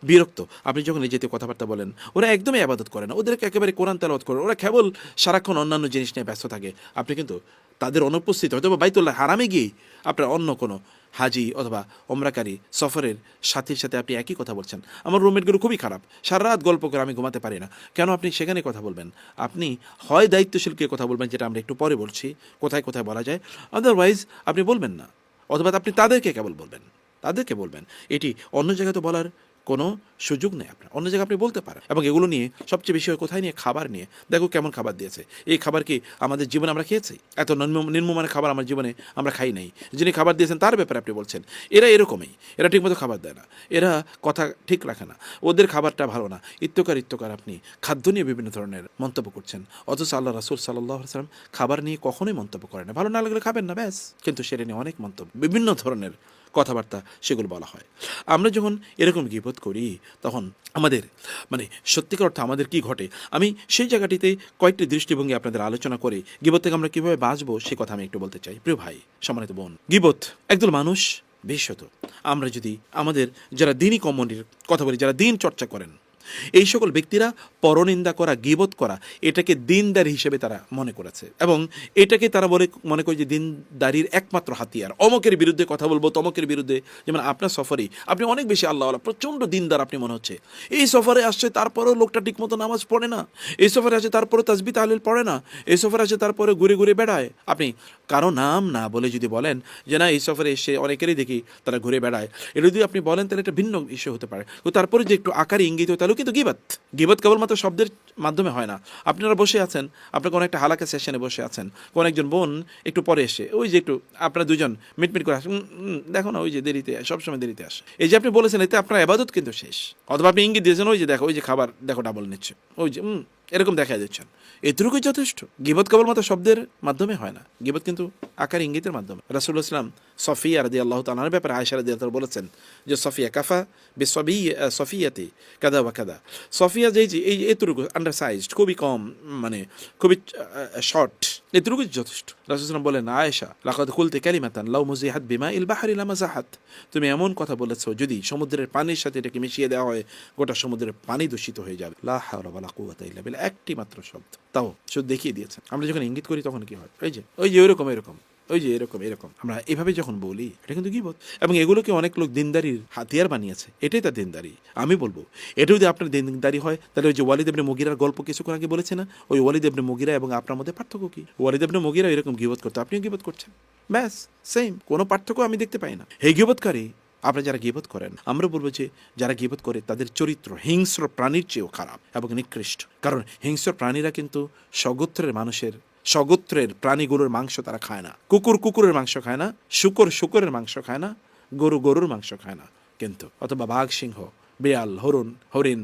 বিরক্ত। আপনি যখন নিজেতে কথাবার্তা বলেন, ওরা একদমই ইবাদত করে না, ওদেরকে একেবারে কোরআন তেলাওয়াত করে, ওরা কেবল সারাক্ষণ অন্যান্য জিনিস নিয়ে ব্যস্ত থাকে। আপনি কিন্তু তাদের অনুপস্থিত হয়তো বা বাইতুল্লাহ হারামে গিয়ে আপনার অন্য কোনো হাজি অথবা ওমরাকারী সফরের সাথীর সাথে আপনি একই কথা বলছেন, আমার রুমমেটগুলো খুবই খারাপ, সারা রাত গল্প করে আমি ঘুমাতে পারি না। কেন আপনি সেখানে কথা বলবেন? আপনি হয় দায়িত্বশীলকে কথা বলবেন, যেটা আমরা একটু পরে বলছি কোথায় কোথায় বলা যায়, আদারওয়াইজ আপনি বলবেন না, অথবা আপনি তাদেরকে কেবল বলবেন, তাদেরকে বলবেন। এটি অন্য জায়গায় তো বলার কোনো সুযোগ নেই আপনার, অন্য জায়গায় আপনি বলতে পারেন। এবং এগুলো নিয়ে সবচেয়ে বেশি হয় কোথায় নিয়ে? খাবার নিয়ে। দেখো কেমন খাবার দিয়েছে, এই খাবার কি আমাদের জীবনে আমরা খেয়েছি? এত নিম্নমানের খাবার আমার জীবনে আমরা খাই নাই, যিনি খাবার দিয়েছেন তার ব্যাপারে আপনি বলছেন। এরা এরকমই, এরা ঠিকমতো খাবার দেয় না, এরা কথা ঠিক রাখে না, ওদের খাবারটা ভালো না, ইত্যকার আপনি খাদ্য নিয়ে বিভিন্ন ধরনের মন্তব্য করছেন। অথচ আল্লাহ রাসূল সাল্লাল্লাহু আলাইহি ওয়াসাল্লাম খাবার নিয়ে কখনোই মন্তব্য করেন না। ভালো না লাগলে খাবেন না, ব্যাস। কিন্তু সেটা নিয়ে অনেক মন্তব্য, বিভিন্ন ধরনের কথাবার্তা সেগুলো বলা হয়। আমরা যখন এরকম গীবত করি তখন আমাদের মানে সত্যিকার অর্থে আমাদের কি ঘটে, আমি সেই জায়গাটিতে কয়েকটি দৃষ্টিভঙ্গি আপনাদের আলোচনা করে গীবত থেকে আমরা কীভাবে বাঁচবো সে কথা আমি একটু বলতে চাই। প্রিয় ভাই, সম্মানিত বোন, গীবত একদল মানুষ, বিশেষত আমরা যদি আমাদের যারা দ্বীনি কমিউনিটির কথা বলি, যারা দ্বীন চর্চা করেন, এই সকল ব্যক্তিরা পরনিন্দা করা, গীবত করা এটাকে দিনদারি হিসেবে তারা মনে করেছে, এবং এটাকে তারা মনে করে যে দিনদারির একমাত্র হাতিয়ার। অমকের বিরুদ্ধে কথা বলবো, তমকের বিরুদ্ধে। যেমন আপনার সফরে আপনি অনেক বেশি আল্লাহওয়ালা, প্রচণ্ড দিনদার আপনি মনে হচ্ছে, এই সফরে আসছে তারপরেও লোকটা ঠিকমতো নামাজ পড়ে না, এই সফরে আসে তারপরে তাসবিহ তাহলিল পড়ে না, এই সফরে আসে তারপরে ঘুরে ঘুরে বেড়ায়। আপনি কারো নাম না বলে যদি বলেন যে না এই সফরে এসে অনেকেরই দেখি তারা ঘুরে বেড়ায়, এটা যদি আপনি বলেন তাহলে এটা ভিন্ন ইস্যু হতে পারে। তো তারপরে যে একটু আকারে ইঙ্গিত, তাহলে কিন্তু গীবত কেবলমাত্র শব্দের মাধ্যমে হয় না। আপনারা বসে আছেন, আপনার কোনো একটা হালাকা সেশনে বসে আছেন, কোন একজন বোন একটু পরে এসে ওই যে একটু আপনারা দুজন মিটমিট করে আসেন, দেখো না ওই যে দেরিতে, সবসময় দেরিতে আসে, এই যে আপনি বলেছেন, এতে আপনার ইবাদত কিন্তু শেষ। অথবা আপনি ইঙ্গিত দিয়েছেন, ওই যে দেখো ওই যে খাবার দেখো ডাবল নিচ্ছে, ওই যে এরকম দেখা দিচ্ছেন, এটুকুই যথেষ্ট। গীবত কেবলমাত্র শব্দের মাধ্যমে হয় না, গীবত কিন্তু আকার ইঙ্গিতের মাধ্যমে। রাসূলুল্লাহ সাল্লাল্লাহু আলাইহি ওয়াসাল্লাম সফিয়া রাদিয়াল্লাহু তাআলার ব্যাপারে আয়েশা রাদিয়াল্লাহু তাআলা বলেছেন যে সফিয়া কাফা সফিয়াতি কাদা ওয়া কাদা। সফিয়া যে এই এতটুকু আন্ডারসাইজড, খুবই কম, মানে খুবই শর্ট, এতটুকুই যথেষ্ট। রাসূলুল্লাহ সাল্লাল্লাহু আলাইহি ওয়াসাল্লাম বলেন, আয়েশা লাকাদ কুলতি কালিমাতান লাউ মুজিহাত বিমাইল বাহরি লামাযাহাত, তুমি এমন কথা বলেছো যদি সমুদ্রের পানির সাথে এটাকে মিশিয়ে দেওয়া হয় গোটা সমুদ্রের পানি দূষিত হয়ে যাবে। লা হাওলা ওয়ালা কুওয়াতা ইল্লা বিল্লাহ, একটি মাত্র শব্দ, তাও শুধু দেখিয়ে দিয়েছেন। আমরা যখন ইঙ্গিত করি তখন কি হয়? ওই যে ওইরকম ওই যে এরকম এরকম আমরা এভাবে যখন বলি, এটা কিন্তু গীবত। এবং এগুলোকে অনেক লোক দিনদারির হাতিয়ার বানিয়েছে, এটাই তার দিনদারি। আমি বলবো এটা যদি আপনার দিনদারি হয়, তাহলে ওই যে ওয়ালিদ ইবনে মুগিরার গল্প কিছুক্ষণ আগে বলেছে না, ওই ওয়ালিদ ইবনে মুগিরা এবং আপনার মধ্যে পার্থক্য কি? ওয়ালিদ ইবনে মুগিরা এরকম গীবত করতো, আপনিও গীবত করছেন, ব্যাস সেম, কোনো পার্থক্য আমি দেখতে পাই না। এই গীবতকারী, আপনারা যারা গীবত করেন, আমরা বলবো যে যারা গীবত করে তাদের চরিত্র হিংস্র প্রাণীর চেয়েও খারাপ এবং নিকৃষ্ট। কারণ হিংস্র প্রাণীরা কিন্তু স্বগোত্রের মানুষের, স্বগোত্রের প্রাণীগুলোর মাংস তারা খায় না। কুকুর কুকুরের মাংস খায় না, শুকর শুকরের মাংস খায় না, গরু গরুর মাংস খায় না কিন্তু, অথবা বাঘ সিংহ বিড়াল হরিণ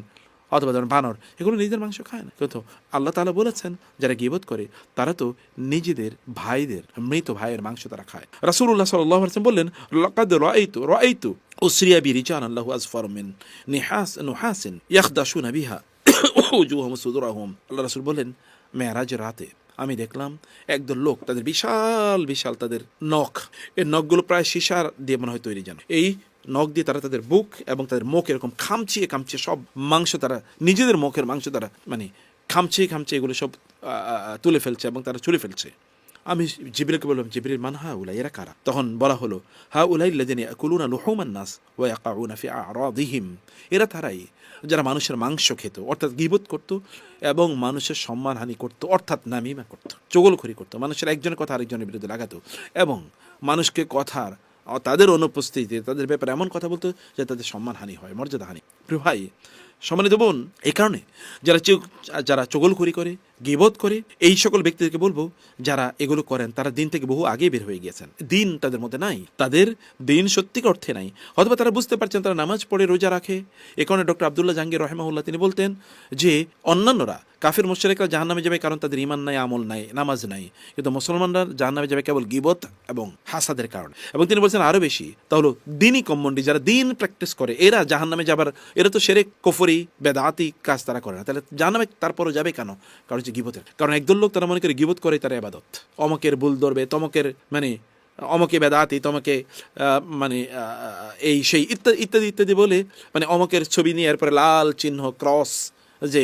অথবা ধরুন বানর, এগুলো নিজেদের মাংস খায় না। কিন্তু আল্লাহ তাআলা বলেছেন যারা গীবত করে তারা তো নিজেদের ভাইদের, মৃত ভাইয়ের মাংস তারা খায়। রাসূলুল্লাহ সাল্লাল্লাহু আলাইহি ওয়াসাল্লাম বললেন, লাকাদ রাআইতু উসরিয়া বিরিজান আল্লাহু আযফার মিন নুহাসিন ইয়াখদাশুনা বিহা উজুহুম সুদুরহুম। আল্লাহ রাসূল বলেন, মেরাজের রাতে আমি দেখলাম একদল লোক, তাদের বিশাল বিশাল তাদের নখ, এই নখগুলো প্রায় সীসার দিয়ে মনে হয় তৈরি, যেন এই নখ দিয়ে তারা তাদের বুক এবং তাদের মুখ এরকম খামচিয়ে খামচিয়ে সব মাংস, তারা নিজেদের মুখের মাংস তারা মানে খামচিয়ে খামচিয়ে এগুলো সব তুলে ফেলছে এবং তারা চুলে ফেলছে। আমি জিবরিলকে বললাম, জিবরিল মান হা উলাই, এরা কারা? তখন বলা হলো, হা উলাই আল্লাযিনা ইয়াকুলুনা লুহুমান নাস ওয়া ইয়াকাউনা ফি আরাদিহিম, এরা তারাই যারা মানুষের মাংস খেত, অর্থাৎ গীবত করত এবং মানুষের সম্মানহানি করত, অর্থাৎ নামিমা করত, চগলখড়ি করত, মানুষের একজনের কথা আরেকজনের বিরুদ্ধে লাগাতো এবং মানুষকে কথার তাদের অনুপস্থিতিতে তাদের ব্যাপারে এমন কথা বলতো যে তাদের সম্মানহানি হয়, মর্যাদাহানি। প্রিয় ভাই, সম্মানিত বোন, এই কারণে যারা চগলখড়ি করে, গীবত করে, এই সকল ব্যক্তিদেরকে বলবো যারা এগুলো করেন তারা দিন থেকে বহু আগে বের হয়ে গিয়েছেন। দিন তাদের মধ্যে নাই, তাদের দিন সত্যিকার অর্থে নাই। অথবা তারা বুঝতে পারছেন, তারা নামাজ পড়ে রোজা রাখে। এ কারণে ডক্টর আব্দুল্লাহ জাহাঙ্গীর রাহিমাহুল্লাহ তিনি বলতেন যে অন্যান্যরা কাফির মুশরিকরা জাহান্নামে যাবে কারণ তাদের ঈমান নাই, আমল নাই, নামাজ নাই, কিন্তু মুসলমানরা জাহান্নামে যাবে কেবল গীবত এবং হাসাদের কারণে। এবং তিনি বলছেন আরও বেশি, তা হলো দিনই কম্মন্ডি, যারা দিন প্র্যাকটিস করে এরা জাহান্নামে যাবার, এরা তো শিরক কুফরি বেদাতি কাজ তারা করে না, তাহলে জাহান্নামে তারপরও যাবে কেন? কারণ হচ্ছে গীবতের। কারণ একদল লোক তারা মনে করে গীবত করে তারা ইবাদত, অমকের ভুল ধরবে, তমকের মানে অমকে বেদাতি, তমকে মানে এই সেই ইত্যাদি ইত্যাদি ইত্যাদি বলে, মানে অমকের ছবি নিয়ে এরপরে লাল চিহ্ন ক্রস, যে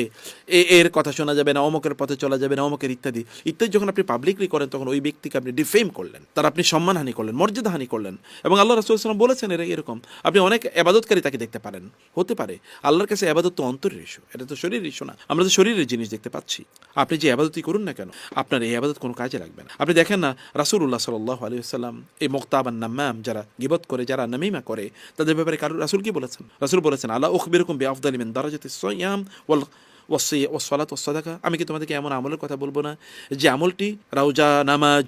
এর কথা শোনা যাবে না, অমকের পথে চলা যাবে না, অমকের ইত্যাদি ইত্যাদি যখন আপনি পাবলিকলি করেন, তখন ওই ব্যক্তিকে আপনি ডিফেম করলেন, তার আপনি সম্মানহানি করলেন, মর্যাদাহানি করলেন। এবং আল্লাহ রাসূল সাল্লাল্লাহু আলাইহি ওয়াসাল্লাম বলেছেন এরা এরকম, আপনি অনেক ইবাদতকারী তাকে দেখতে পারেন, হতে পারে আল্লাহর কাছে ইবাদত তো অন্তরের ইস্যু, এটা তো শরীরের ইস্যু না। আমরা তো শরীরের জিনিস দেখতে পাচ্ছি। আপনি যে ইবাদতই করুন না কেন, আপনার এই ইবাদত কোনো কাজে লাগবে না। আপনি দেখেন না, রাসূলুল্লাহ সাল্লাল্লাহু আলাইহি ওয়াসাল্লাম এই মুক্তাবান নাম্মাম, যারা গীবত করে, যারা নামিমা করে, তাদের ব্যাপারে রাসূল কি বলেছেন? রাসূল বলেছেন, আলা উখবিরুকুম বিআফদালি মিন দারাজাতিস সিয়াম ওয়াল ওয়াসসালাত ওয়াসসাদাকা, আমি কি তোমাদেরকে এমন আমলের কথা বলবো না যে আমলটি রওজা, নামাজ,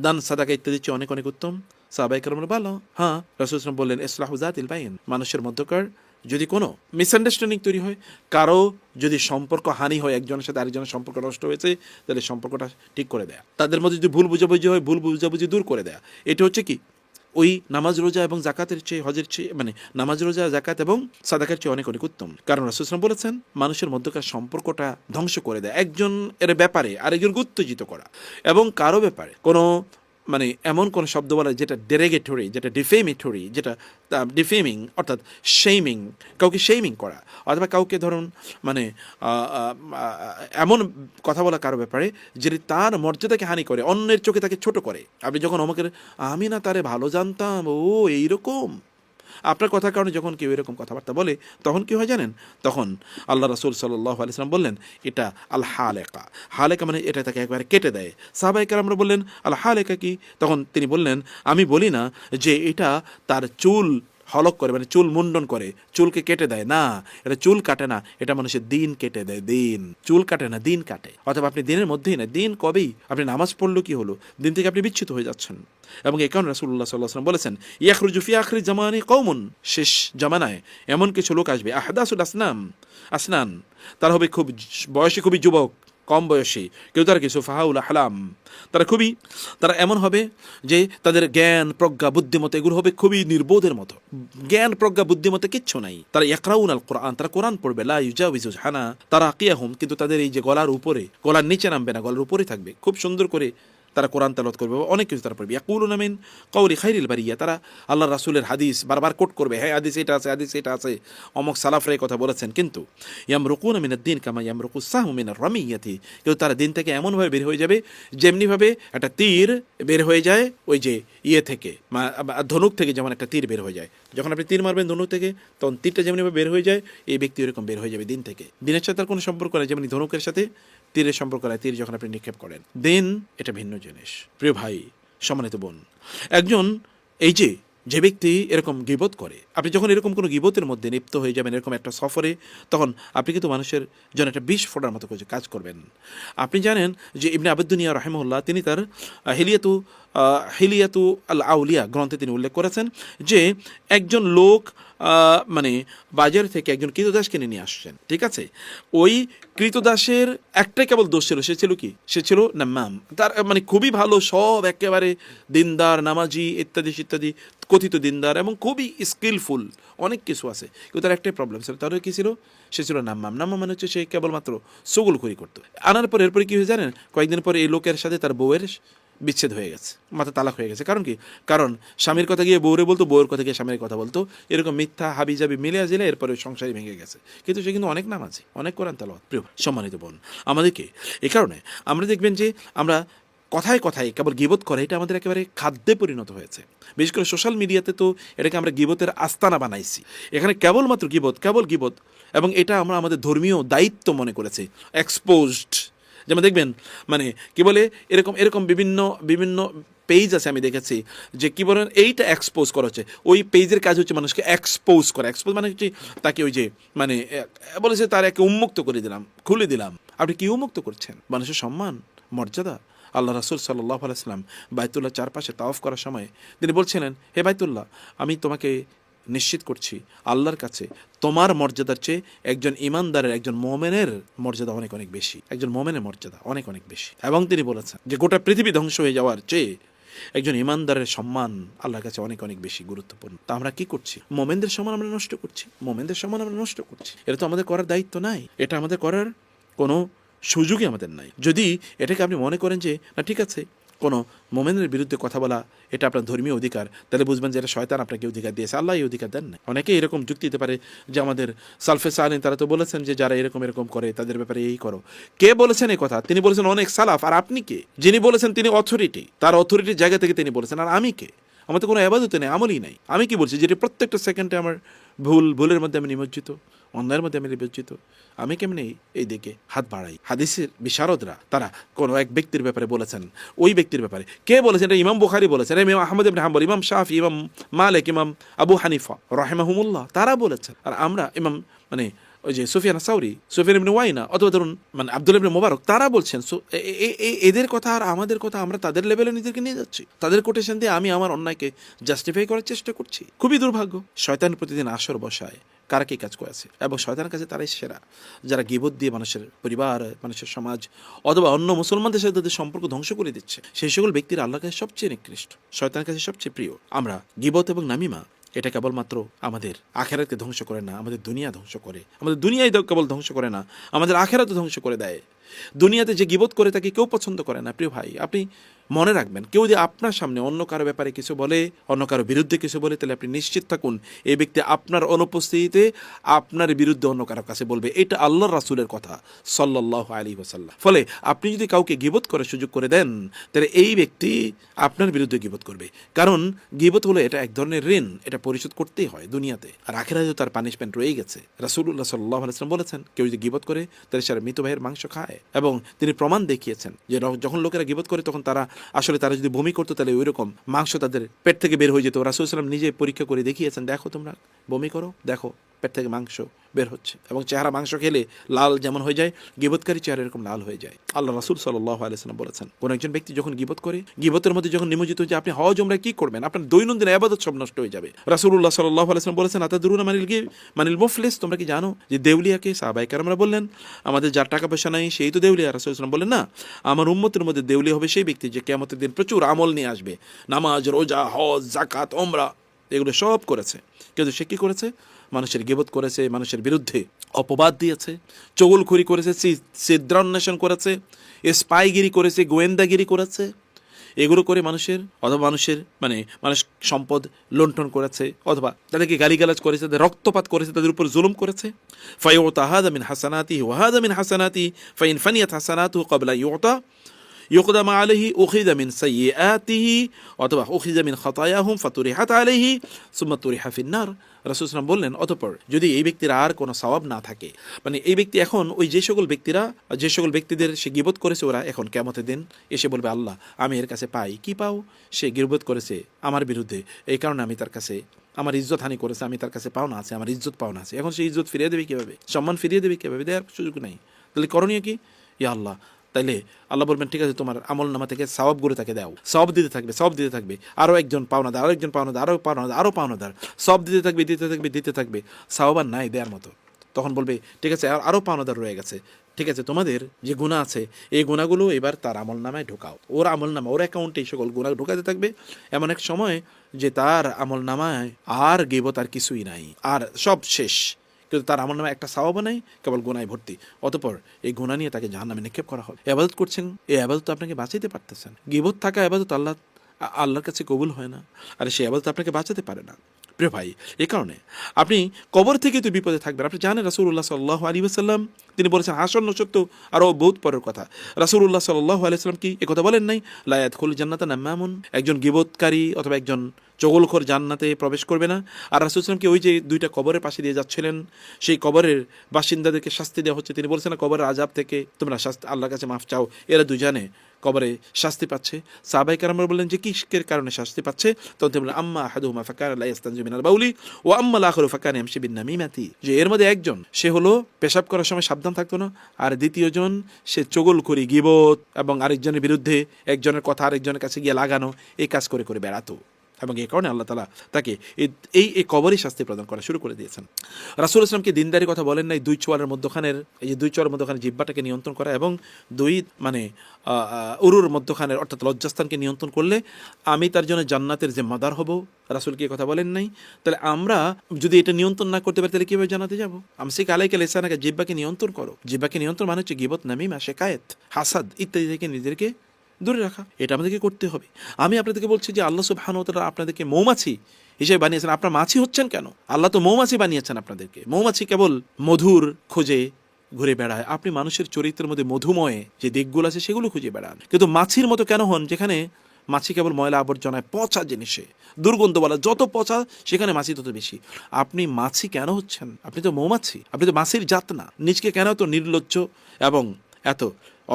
দান, সাদাকা ইত্যাদি চেয়ে অনেক অনেক উত্তম? সাহাবায়ে কেরাম বললেন, ভালো। হ্যাঁ, রাসূল সাল্লাল্লাহু আলাইহি ওয়াসাল্লাম বললেন, ইসলাহু যাতিল বাইন, মানুষের মধ্যকার যদি কোনো মিসআন্ডারস্ট্যান্ডিং তৈরি হয়, কারো যদি সম্পর্ক হানি হয়, একজনের সাথে আরেকজনের সম্পর্ক নষ্ট হয়েছে, তাহলে সম্পর্কটা ঠিক করে দেয়া, তাদের মধ্যে যদি ভুল বুঝাবুঝি হয়, ভুল বুঝাবুঝি দূর করে দেয়া। এটা হচ্ছে কি ওই নামাজ রোজা এবং জাকাতের চেয়ে, হজের চেয়ে, মানে নামাজ রোজা জাকাত এবং সাদাকার চেয়ে অনেক অনেক উত্তম। কারণ রাসূল সাল্লাল্লাহু আলাইহি ওয়াসাল্লাম বলেছেন, মানুষের মধ্যকার সম্পর্কটা ধ্বংস করে দেয়, একজন এর ব্যাপারে আরেকজনকে উত্তেজিত করা, এবং কারো ব্যাপারে কোনো মানে এমন কোনো শব্দ বলা যেটা ডেরেগেটরি, যেটা ডিফেমেটরি, যেটা ডিফেমিং, অর্থাৎ শেমিং, কাউকে শেমিং করা, অথবা কাউকে ধরুন মানে এমন কথা বলা কারো ব্যাপারে যেটি তার মর্যাদাকে হানি করে, অন্যের চোখে তাকে ছোট করে। আপনি যখন আমাকে, আমি না তারে ভালো জানতাম, ও এইরকম, আপনার কথার কারণে যখন কেউ এরকম কথাবার্তা বলে, তখন কি হয় জানেন? তখন আল্লাহ রাসূল সাল্লাল্লাহু আলাইহি ওয়াসাল্লাম বললেন, এটা আল হালেকা। হালেকা মানে এটা তাকে একবারে কেটে দেয়। সাহাবায়ে কেরামরা বললেন, আল হালেকা কি? তখন তিনি বললেন, আমি বলি না যে এটা তার চুল হলক করে, মানে চুল মুন্ডন করে, চুলকে কেটে দেয়, না, এটা চুল কাটে না, এটা মানুষের দিন কেটে দেয়, দিন। চুল কাটে না, দিন কাটে। অথবা আপনি দিনের মধ্যেই না, দিন কবেই, আপনি নামাজ পড়লো কি হলো, দিন থেকে আপনি বিচ্যুত হয়ে যাচ্ছেন। এবং এই কারণে রাসূলুল্লাহ সাল্লাল্লাহু আলাইহি ওয়াসাল্লাম বলেছেন, ইয়াখরুজু ফি আখিরি জামানি কওমুন, শেষ জামানায় এমন কিছু লোক আসবে, আহদাসুল আসনান, তারা হবে খুব বয়সে খুবই যুবক, কম বয়সী, কেউ তারা কিছু ফাহাউল আহলাম, তারা এমন হবে যে তাদের জ্ঞান প্রজ্ঞা বুদ্ধিমত্তা এগুলো হবে খুবই নির্বোধের মতো, জ্ঞান প্রজ্ঞা বুদ্ধিমত্তা কিচ্ছু নাই। তারা ইয়াকরাউন আল কোরআন, তারা কোরআন পড়বে, লা ইউজাউযু হানা তারাকিয়াহুম, কিন্তু তাদের এই যে গলার উপরে, গলার নিচে নামবে না, গলার উপরে থাকবে, খুব সুন্দর করে তারা কোরআন তেলাওয়াত করবে, অনেক কিছু তারা পড়বে। ইয়াকুলুনা মিন কাউলি খাইরিল বারিয়া, তারা আল্লাহ রাসূলের হাদিস বারবার কোট করবে, হ্যাঁ হাদিস এটা আছে, হাদিস এটা আছে, অমুক সালাফরা এই কথা বলেছেন। কিন্তু ইয়ামরুকুনা মিনাদ দ্বীন কামা ইয়ামরুকুস সাহমু মিনার রামিয়াতি, কিন্তু তারা দিন থেকে এমনভাবে বের হয়ে যাবে যেমনিভাবে একটা তীর বের হয়ে যায় ওই যে ইয়ে থেকে, ধনুক থেকে যেমন একটা তীর বের হয়ে যায়, যখন আপনি তীর মারবেন ধনুক থেকে তখন তীরটা যেমনিভাবে বের হয়ে যায়, এই ব্যক্তি এরকম বের হয়ে যাবে দিন থেকে। দিনের সাথে তার কোনো সম্পর্ক নেই, যেমন ধনুকের সাথে তীরের সম্পর্ক নেই, তীর যখন আপনি নিক্ষেপ করেন। দিন এটা ভিন্ন জিনিস। প্রিয় ভাই, সম্মানিত বোন, একজন এই যে ব্যক্তি এরকম গীবত করে, আপনি যখন এরকম কোনো গীবতের মধ্যে লিপ্ত হয়ে যাবেন এরকম একটা সফরে, তখন আপনি কিন্তু মানুষের জন্য একটা বিষ ফোটার মতো কিছু কাজ করবেন। আপনি জানেন যে ইবনে আবিদ-দুনিয়া রাহিমাহুল্লাহ তিনি তার হিলিয়াতু আল আউলিয়া গ্রন্থে তিনি উল্লেখ করেছেন যে একজন লোক মানে বাজার থেকে একজন কৃতদাস কিনে নিয়ে আসছেন, ঠিক আছে। ওই কৃতদাসের একটাই কেবল দোষ ছিল, সে ছিল কি, সে ছিল নাম্মাম। তার মানে খুবই ভালো, সব একেবারে দিনদার, নামাজি ইত্যাদি ইত্যাদি, কথিত দিনদার এবং খুবই স্কিলফুল, অনেক কিছু আছে, কিন্তু তার একটাই প্রবলেম ছিল, তারও কি ছিল, সে ছিল নাম্মাম। নাম্মাম মানে হচ্ছে সে কেবলমাত্র চগলখড়ি করতো। আনার পর এরপরে কি হয়ে জানেন, কয়েকদিন পরে এই লোকের সাথে তার বউয়ের বিচ্ছেদ হয়ে গেছে, মাথা তালাক হয়ে গেছে। কারণ কি, কারণ স্বামীর কথা গিয়ে বউরে বলতো, বউয়ের কথা গিয়ে স্বামীর কথা বলতো, এরকম মিথ্যা হাবিজাবি মিলে আসলে এরপরে সংসারই ভেঙে গেছে। কিন্তু সে কিন্তু অনেক নামাজি, অনেক কোরআন তেলাওয়াত। প্রিয় সম্মানিত বোন, আমাদেরকে এই কারণে আমরা দেখবেন যে আমরা কথায় কথায় কেবল গীবত করে, এটা আমাদের একেবারে খাদ্যে পরিণত হয়েছে। বিশেষ করে সোশ্যাল মিডিয়াতে তো এটাকে আমরা গীবতের আস্তানা বানাইছি, এখানে কেবলমাত্র গীবত, কেবল গীবত, এবং এটা আমরা আমাদের ধর্মীয় দায়িত্ব মনে করেছি, এক্সপোজড। যেমন দেখবেন মানে কি বলে, এরকম এরকম বিভিন্ন বিভিন্ন পেজ আছে, আমি দেখেছি যে কি বলেন, এইটা এক্সপোজ করা হচ্ছে, ওই পেজের কাজ হচ্ছে মানুষকে এক্সপোজ করা। এক্সপোজ মানে হচ্ছে তাকে ওই যে মানে বলেছে তার একে উন্মুক্ত করে দিলাম, খুলে দিলাম। আপনি কি উন্মুক্ত করছেন? মানুষের সম্মান, মর্যাদা। আল্লাহ রাসূল সাল্লাল্লাহু আলাইহি ওয়াসাল্লাম বাইতুল্লাহ চারপাশে তাওয়াফ করার সময় তিনি বলছিলেন, হে বাইতুল্লাহ, আমি তোমাকে নিশ্চিত করছি আল্লাহর কাছে তোমার মর্যাদার চেয়ে একজন ইমানদারের, একজন মোমেনের মর্যাদা অনেক অনেক বেশি, একজন মোমেনের মর্যাদা অনেক অনেক বেশি। এবং তিনি বলেছেন যে গোটা পৃথিবী ধ্বংস হয়ে যাওয়ার চেয়ে একজন ইমানদারের সম্মান আল্লাহর কাছে অনেক অনেক বেশি গুরুত্বপূর্ণ। তা আমরা কি করছি? মোমেনদের সম্মান আমরা নষ্ট করছি, মোমেনদের সম্মান আমরা নষ্ট করছি। এটা তো আমাদের করার দায়িত্ব নাই, এটা আমাদের করার কোনো সুযোগই আমাদের নাই। যদি এটাকে আপনি মনে করেন যে না ঠিক আছে, কোনো মোমেনের বিরুদ্ধে কথা বলা এটা আপনার ধর্মীয় অধিকার, তাহলে বুঝবেন যে এটা শয়তান আপনাকে অধিকার দিয়েছে, আল্লাহ এই অধিকার দেন না। অনেকে এরকম যুক্তি দিতে পারে যে আমাদের সালফে সালেহিন তারা তো বলেছেন যে যারা এরকম এরকম করে তাদের ব্যাপারে এই করো। কে বলেছেন এই কথা? তিনি বলেছেন অনেক সালাফ। আর আপনি কে? যিনি বলেছেন তিনি অথরিটি, তার অথরিটির জায়গা থেকে তিনি বলেছেন। আর আমি কে? আমার তো কোনো ইবাদতে নেই, আমলই নাই। আমি কি বলছি? যেটি প্রত্যেকটা সেকেন্ডে আমার ভুলের মধ্যে আমি নিমজ্জিত, অন্যায়ের মধ্যে আমি নিমজ্জিত। আমি কেমনি এই দিকে হাত বাড়াই? হাদিসের বিশারদরা তারা কোনো এক ব্যক্তির ব্যাপারে বলেছেন, ওই ব্যক্তির ব্যাপারে কে বলেছেন? এটা ইমাম বুখারী বলেছেন, ইমাম আহমদ ইবনে হাম্বল, ইমাম শাফি, ইমাম মালিক, ইমাম আবু হানিফা রাহিমাহুমুল্লাহ, তারা বলেছেন। আর আমরা ইমাম মানে ওই যে সুফিয়ান সাউরি, সুফিয়ান ইবনে ওয়াইনা, অথবা ধরুন মানে আব্দুল্লাহ ইবনে মুবারক, তারা বলছেন। এদের কথা আর আমাদের কথা, আমরা তাদের লেভেলে নিজেদেরকে নিয়ে যাচ্ছি, তাদের কোটেশন দিয়ে আমি আমার অন্যায়কে জাস্টিফাই করার চেষ্টা করছি। খুবই দুর্ভাগ্য। শয়তান প্রতিদিন আসর বসায়, কারা কি কাজ করেছে, এবং শয়তানের কাছে তারাই সেরা, যারা গীবত দিয়ে মানুষের পরিবার, মানুষের সমাজ অথবা অন্য মুসলমানদের সাথে তাদের সম্পর্ক ধ্বংস করে দিচ্ছে। সেই সকল ব্যক্তির আল্লাহর কাছে সবচেয়ে নিকৃষ্ট, শয়তানের কাছে সবচেয়ে প্রিয়। আমরা গীবত এবং নামিমা এটা কেবলমাত্র আমাদের আখেরাতকে ধ্বংস করে না, আমাদের দুনিয়া ধ্বংস করে। আমাদের দুনিয়ায় কেবল ধ্বংস করে না, আমাদের আখেরাতও ধ্বংস করে দেয়। দুনিয়াতে যে গীবত করে তাকে কেউ পছন্দ করে না। প্রিয় ভাই, আপনি মনে রাখবেন, কেউ যদি আপনার সামনে অন্য কারো ব্যাপারে কিছু বলে, অন্য কারো বিরুদ্ধে কিছু বলে, তাহলে আপনি নিশ্চিত থাকুন এই ব্যক্তি আপনার অনুপস্থিতিতে আপনার বিরুদ্ধে অন্য কারো কাছে বলবে। এটা আল্লাহর রাসূলের কথা সাল্লাল্লাহু আলাইহি ওয়াসাল্লাম। ফলে আপনি যদি কাউকে গীবত করার সুযোগ করে দেন, তাহলে এই ব্যক্তি আপনার বিরুদ্ধে গীবত করবে। কারণ গীবত হলো এটা এক ধরনের ঋণ, এটা পরিশোধ করতেই হয় দুনিয়াতে, আর আখিরাতে তার পানিশমেন্ট রয়ে গেছে। রাসূলুল্লাহ সাল্লাল্লাহু আলাইহি ওয়াসাল্লাম বলেছেন, কেউ যদি গীবত করে তাহলে সে মৃত ভাইয়ের মাংস খায়। এবং তিনি প্রমাণ দেখিয়েছেন যে যখন লোকেরা গীবত করে তখন তারা যদি বমি করতো তাহলে ওই রকম মাংস তাদের পেট থেকে বের হয়ে যেত। রাসূল সাল্লাল্লাহু আলাইহি ওয়াসাল্লাম নিজে পরীক্ষা করে দেখিয়েছেন, দেখো তোমরা বমি করো, দেখো পেট থেকে মাংস বের হচ্ছে। এবং চেহারা মাংস খেলে লাল যেমন হয়ে যায়, গীবতকারী চেহারা এরকম লাল হয়ে যায়। আল্লাহ রাসূল সাল্লাল্লাহু আলাইহি ওয়াসাল্লাম বলেছেন, কোন একজন ব্যক্তি যখন গীবত করে, গীবতের মধ্যে যখন নিমজ্জিত হয়ে যায়, আপনি হজ উমরা কি করবেন? আপনার দৈনন্দিন ইবাদত সব নষ্ট হয়ে যাবে। রাসূলুল্লাহ সাল্লাল্লাহু আলাইহি ওয়াসাল্লাম বলেছেন, আতাদরুনা মানিল মুফলিস, তোমরা কি জানো যে দেউলিয়াকে? সাহাবায়ে কেরামরা বললেন, আমাদের যার টাকা পয়সা নাই সেই তো দেউলিয়া। রাসূল সাল্লাল্লাহু আলাইহি ওয়াসাল্লাম বললেন, না, আমার উম্মতের মধ্যে দেউলিয়া হবে সেই ব্যক্তি যে কিয়ামতের দিন প্রচুর আমল নিয়ে আসবে, নামাজ, রোজা, হজ, যাকাত, উমরা, এগুলো সব করেছে, কিন্তু সে কি করেছে? মানুষের গীবত করেছে, মানুষের বিরুদ্ধে অপবাদ দিয়েছে, চগলখড়ি করেছে, ছিদ্রান্বেষণ করেছে, স্পাইগিরি করেছে, গোয়েন্দাগিরি করেছে, এগুলো করে মানুষের মানে মানুষ সম্পদ লুণ্ঠন করেছে, অথবা তাদেরকে গালিগালাজ করেছে, তাদের রক্তপাত করেছে, তাদের উপর জুলুম করেছে। ফায়ুতা হাদা মিন হাসানাতিহি ওয়া হাদা মিন হাসানাতিহি ফাইন ফানিয়াত হাসানাতুহু ক্বাবলা ইউতা ইউকদাম আলাইহি উখিযা মিন সাইয়্যাতিহি অথবা উখিযা মিন খাতায়াহুম ফাতুরিহাত আলাইহি সুম্মা তুরিহা ফিন-নার। রাসূল সাল্লাল্লাহু আলাইহি ওয়াসাল্লাম বললেন, অতঃপর যদি এই ব্যক্তির আর কোনো সওয়াব না থাকে, মানে এই ব্যক্তি এখন ওই যে সকল ব্যক্তিদের সে গীবত করেছে, ওরা এখন কিয়ামতের দিন এসে বলবে, আল্লাহ আমি এর কাছে পাই কি পাও, সে গীবত করেছে আমার বিরুদ্ধে, এই কারণে আমি তার কাছে আমার ইজ্জত হানি করেছে, আমি তার কাছে পাওনা আছে, আমার ইজ্জত পাওনা আছে। এখন সে ইজ্জত ফিরিয়ে দেবে কীভাবে, সম্মান ফিরিয়ে দেবে কীভাবে, দেওয়ার সুযোগ নাই। তাহলে করণীয় কি? ইয়া আল্লাহ, তাইলে আল্লাহ বলবেন, ঠিক আছে, তোমার আমল নামা থেকে সওয়াবগুলো তাকে দাও, সওয়াব দিতে থাকবে, আরও একজন পাওনাদার, আরেকজন পাওনাদার, আরও পাওনাদার, সব দিতে থাকবে, সওয়াব আর নাই দেওয়ার মতো। তখন বলবে, ঠিক আছে, আরও পাওনাদার রয়ে গেছে, ঠিক আছে, তোমাদের যে গুনাহ আছে এই গুনাহগুলো এবার তার আমল নামায় ঢোকাও, ওর আমল নামা, ওর অ্যাকাউন্টে এই সকল গুনাহ ঢোকাতে থাকবে। এমন এক সময় যে তার আমল নামায় আর গীবত আর কিছুই নাই, আর সব শেষ, কিন্তু তার আমল নামে একটা সওয়াব নাই, কেবল গুনায় ভর্তি। অতঃপর এই গুনাহ নিয়ে তাকে জাহান্নামে নিক্ষেপ করা হবে। ইবাদত করছেন, এই ইবাদত আপনাকে বাঁচাতে পারতেছেন। গীবত থাকা ইবাদত আল্লাহর কাছে কবুল হয় না, আর সেই ইবাদত আপনাকে বাঁচাতে পারে না। প্রিয় ভাই, এই কারণে আপনি কবর থেকে তো বিপদে থাকবেন। আপনি জানেন রাসূলুল্লাহ সাল্লাল্লাহু আলাইহি ওয়াসাল্লাম তিনি বলেছেন, আসন্ন সত্য আরও বহুত পরের কথা, রাসূলুল্লাহ সাল্লাল্লাহু আলাইহি ওয়াসাল্লাম কি একথা বলেন নাই, লা ইয়াদখুলুল জান্নাতা নাম্মামুন, একজন গীবতকারী অথবা একজন চগলখোর জান্নাতে প্রবেশ করবে না। আর রাসূল সাল্লাল্লাহু আলাইহি ওয়াসাল্লাম কি ওই যে দুইটা কবরের পাশে দিয়ে যাচ্ছিলেন, সেই কবরের বাসিন্দাদেরকে শাস্তি দেওয়া হচ্ছে, তিনি বলছেন না, কবরের আযাব থেকে তোমরা শাস্তি আল্লাহর কাছে মাফ চাও, এরা দুজনে কবরে শাস্তি পাচ্ছে। সাহাবায়ে কেরামরা বললেন যে কিসের কারণে শাস্তি পাচ্ছে, তখন তিনি বললেন, আম্মা আহাদুহুমা ফাকানা লা ইস্তানজি মিনাল বাউলি ওয়া আম্মা আল আখিরু ফাকানা ইয়ামশি বিন নামিমাতি, যে এর মধ্যে একজন সে হলো পেশাব করার সময় সাবধান থাকতো না, আর দ্বিতীয়জন সে চগলখড়ি, গীবত এবং আরেকজনের বিরুদ্ধে একজনের কথা আরেকজনের কাছে গিয়ে লাগানো, এই কাজ করে করে বেড়াতো। এবং এই কারণে আল্লাহ তাআলা তাকে এই কবরই শাস্তি প্রদান করা শুরু করে দিয়েছেন। রাসূল ইসলামকে দিনদারি কথা বলেন নাই, দুই চোয়ালের মধ্যখানের এই যে দুই চোয়ালের মধ্যখানে জিহ্বাটাকে নিয়ন্ত্রণ করা এবং দুই মানে উরুর মধ্যখানের অর্থাৎ লজ্জাস্থানকে নিয়ন্ত্রণ করলে আমি তার জন্য জান্নাতের জিম্মাদার হব, রাসূল কি কথা বলেন নাই? তাহলে আমরা যদি এটা নিয়ন্ত্রণ না করতে পারি, তাহলে কীভাবে জান্নাতে যাব? আমসিক আলাইকা লিসানাকা, জিহ্বাকে নিয়ন্ত্রণ করো। জিহ্বাকে নিয়ন্ত্রণ মানে হচ্ছে গীবত, নামিমা, শিকায়েত, হাসাদ ইত্যাদি থেকে নিজেদেরকে দূরে রাখা। এটা আমাদেরকে করতে হবে। আমি আপনাদেরকে বলছি যে আল্লাহ সুবহানাহু ওয়া তাআলা আপনাদেরকে মৌমাছি হিসেবে বানিয়েছেন। আপনার মাছি হচ্ছেন কেন? আল্লাহ তো মৌমাছি বানিয়েছেন আপনাদেরকে। মৌমাছি কেবল মধুর খোঁজে ঘুরে বেড়ায়, আপনি মানুষের চরিত্রের মধ্যে মধুময় যে দিকগুলো আছে সেগুলো খুঁজে বেড়ান। কিন্তু মাছির মতো কেন হন, যেখানে মাছি কেবল ময়লা আবর্জনায়, পচা জিনিসে, দুর্গন্ধ বলা, যত পচা সেখানে মাছি তত বেশি। আপনি মাছি কেন হচ্ছেন? আপনি তো মৌমাছি, আপনি তো মাছির জাত না। নিজকে কেন তো নির্লজ্জ এবং এত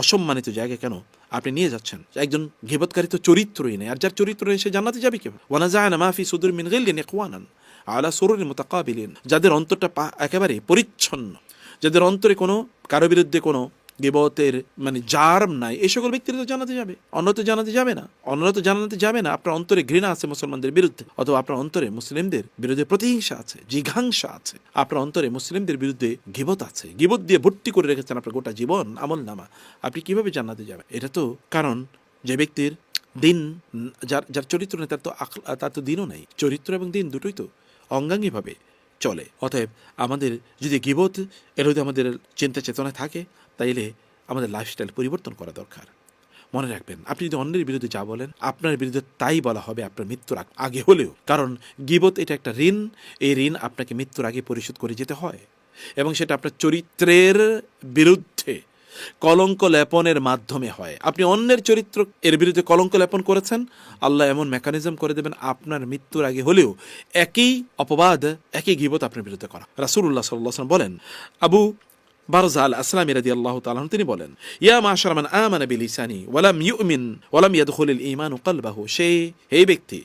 অসম্মানিত জায়গায় কেন আপনি নিয়ে যাচ্ছেন? একজন গীবতকারী তো চরিত্রই নেই, আর যার চরিত্র নেই সে জান্নাতে যাবে কেউ? ওয়ানাযা'না মা ফি সুদুর মিন গিল্লিন ইখওয়ানান আলা সুরুরিন মুতাকাবিলিন, যাদের অন্তরটা একেবারে পরিচ্ছন্ন, যাদের অন্তরে কোনো কারো বিরুদ্ধে কোনো গীবতের মানে জার্ম নাই, এই সকল ব্যক্তিরা তো জানাতে যাবে, অন্যরা তো জানাতে যাবে না। আপনার অন্তরে ঘৃণা আছে মুসলমানদের বিরুদ্ধে, অথবা আপনার অন্তরে মুসলিমদের বিরুদ্ধে প্রতিহিংসা আছে, জিঘাংসা আছে, আপনার অন্তরে মুসলিমদের বিরুদ্ধে গীবত আছে, গীবত দিয়ে ভর্তি করে রেখেছেন আপনার গোটা জীবন আমল নামা, আপনি কিভাবে জান্নাতে যাবেন? এটা তো কারণ যে ব্যক্তির দিন, যার চরিত্র নেই, তার তো দিনও নেই। চরিত্র এবং দিন দুটোই তো অঙ্গাঙ্গিভাবে চলে। অতএব আমাদের যদি গীবত এর যদি আমাদের চিন্তা চেতনায় থাকে, তাইলে আমাদের লাইফস্টাইল পরিবর্তন করা দরকার। মনে রাখবেন, আপনি যদি অন্যের বিরুদ্ধে যা বলেন, আপনার বিরুদ্ধে তাই বলা হবে আপনার মৃত্যুর আগে হলেও। কারণ গীবত এটা একটা ঋণ, এই ঋণ আপনাকে মৃত্যুর আগে পরিশোধ করে যেতে হয়, এবং সেটা আপনার চরিত্রের বিরুদ্ধে কলঙ্ক লেপনের মাধ্যমে হয়। আপনি অন্যের চরিত্র এর বিরুদ্ধে কলঙ্ক লেপন করেছেন, আল্লাহ এমন মেকানিজম করে দেবেন আপনার মৃত্যুর আগে হলেও একই অপবাদ, একই গীবত আপনার বিরুদ্ধে করা। রাসূলুল্লাহ সাল্লাল্লাহু আলাইহি ওয়াসাল্লাম বলেন, আবু বারজা আল আসলামী রাদিয়াল্লাহু তাআলা আনহু তিনি বলেন, ইয়া মাশারা মান আমানা বিলিসানি ওয়ালাম ইউমিন ওয়ালাম ইয়াদখুলুল ঈমানু কলবাহু, সেই ব্যক্তি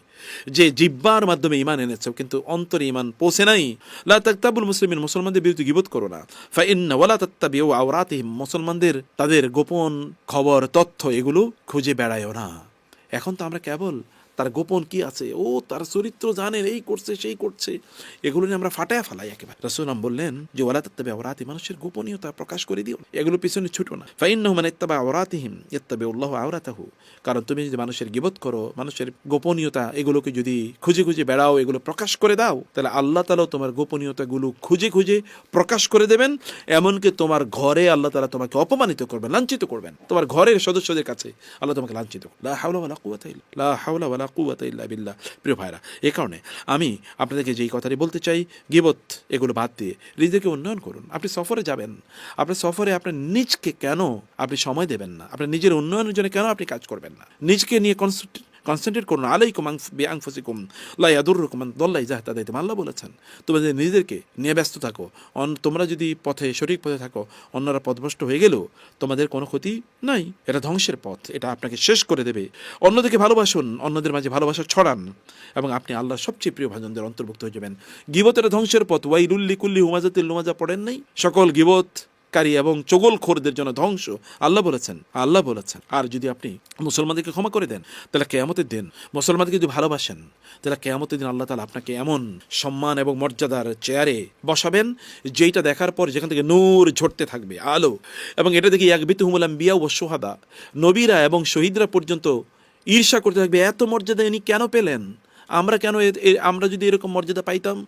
যে জিহ্বার মাধ্যমে ঈমান এনেছে কিন্তু অন্তরে ঈমান পৌঁছে নাই, লা তাকতাবুল মুসলিমিন, মুসলমানদের বিরুদ্ধে গীবত করো না, ফা ইন্না ওয়ালা তাত্তাবিউ আওরাতিহিম, মুসলমানদের তাদের গোপন খবর তথ্য এগুলো খুঁজে বেড়ায়ও না। এখন তো আমরা কেবল তার গোপন কি আছে, ও তার চরিত্র জানেন, এই করছে সেই করছে, এগুলো নিয়ে আমরা ফাটায় ফেলাই একেবারে। রাসূল বললেন যে ওয়ালা তাত্তাবি আওরাতি, মানুষের গোপনীয়তা প্রকাশ করে দিও, এগুলো পিছনে ছুটো না। ফাইন্নাহু মান ইত্তাবা আওরাতিহিম ইয়াত্তাবিউল্লাহু আওরাতাহু, কারণ তুমি যদি মানুষের গীবত করো, মানুষের গোপনীয়তা এগুলোকে যদি খুঁজে খুঁজে বেড়াও, এগুলো প্রকাশ করে দাও, তাহলে আল্লাহ তাআলা তোমার গোপনীয়তাগুলো খুঁজে খুঁজে প্রকাশ করে দেবেন। এমনকি তোমার ঘরে আল্লাহ তাআলা তোমাকে অপমানিত করবেন, লাঞ্ছিত করবেন, তোমার ঘরের সদস্যদের কাছে আল্লাহ তোমাকে লাঞ্ছিত করবেন। লা হাওলা ওয়ালা কুওয়াতা ইল্লা লা হাওলা ওয়ালা কুওয়াতা ইল্লা বিল্লাহ। প্রিয় ভাইরা, এই কারণে আমি আপনাদেরকে যেই কথাটি বলতে চাই, গীবত এগুলো বাদ দিয়ে নিজেকে উন্নয়ন করুন। আপনি সফরে যাবেন, আপনার সফরে আপনার নিজকে কেন আপনি সময় দেবেন না, আপনার নিজের উন্নয়নের জন্য কেন আপনি কাজ করবেন না? নিজকে নিয়ে কনসেন্ট্রেট করুন। আলাইকুম বিআনফুসিকুম লা ইয়াদুররুকুম মান দাল্লা ইযা ইহতাদাইতুম, আল্লাহ বলেছেন তোমাদের নিজেদেরকে নিয়ে ব্যস্ত থাকো। তোমরা যদি পথে সঠিক পথে থাকো, অন্যরা পথভ্রষ্ট হয়ে গেলেও তোমাদের কোনো ক্ষতি নাই। এটা ধ্বংসের পথ, এটা আপনাকে শেষ করে দেবে। অন্যদেরকে ভালোবাসুন, অন্যদের মাঝে ভালোবাসা ছড়ান, এবং আপনি আল্লাহর সবচেয়ে প্রিয় ভাজনদের অন্তর্ভুক্ত হয়ে যাবেন। গীবত এটা ধ্বংসের পথ। ওয়াইলুল লিকুল্লি হুমাজাতিল লুমাজা পড়েন নাই? সকল গীবতকারী এবং চগলখোরদের জন্য ধ্বংস, আল্লাহ বলেছেন, আল্লাহ বলেছেন। আর যদি আপনি মুসলমানদেরকে ক্ষমা করে দেন, তাহলে কিয়ামতের দিন মুসলমানকে যদি ভালোবাসেন, তাহলে কিয়ামতের দিন আল্লাহ তাআলা আপনাকে এমন সম্মান এবং মর্যাদার চেয়ারে বসাবেন, যেইটা দেখার পর যেখান থেকে নূর ঝরতে থাকবে, আলো। এবং এটা দেখে ইয়াকবিতুহুমুল আম্বিয়া ওয়াশ শুহাদা, নবীরা এবং শহীদরা পর্যন্ত ঈর্ষা করতে থাকবে, এত মর্যাদা ইনি কেন পেলেন, আমরা কেন আমরা যদি এরকম মর্যাদা পাইতাম।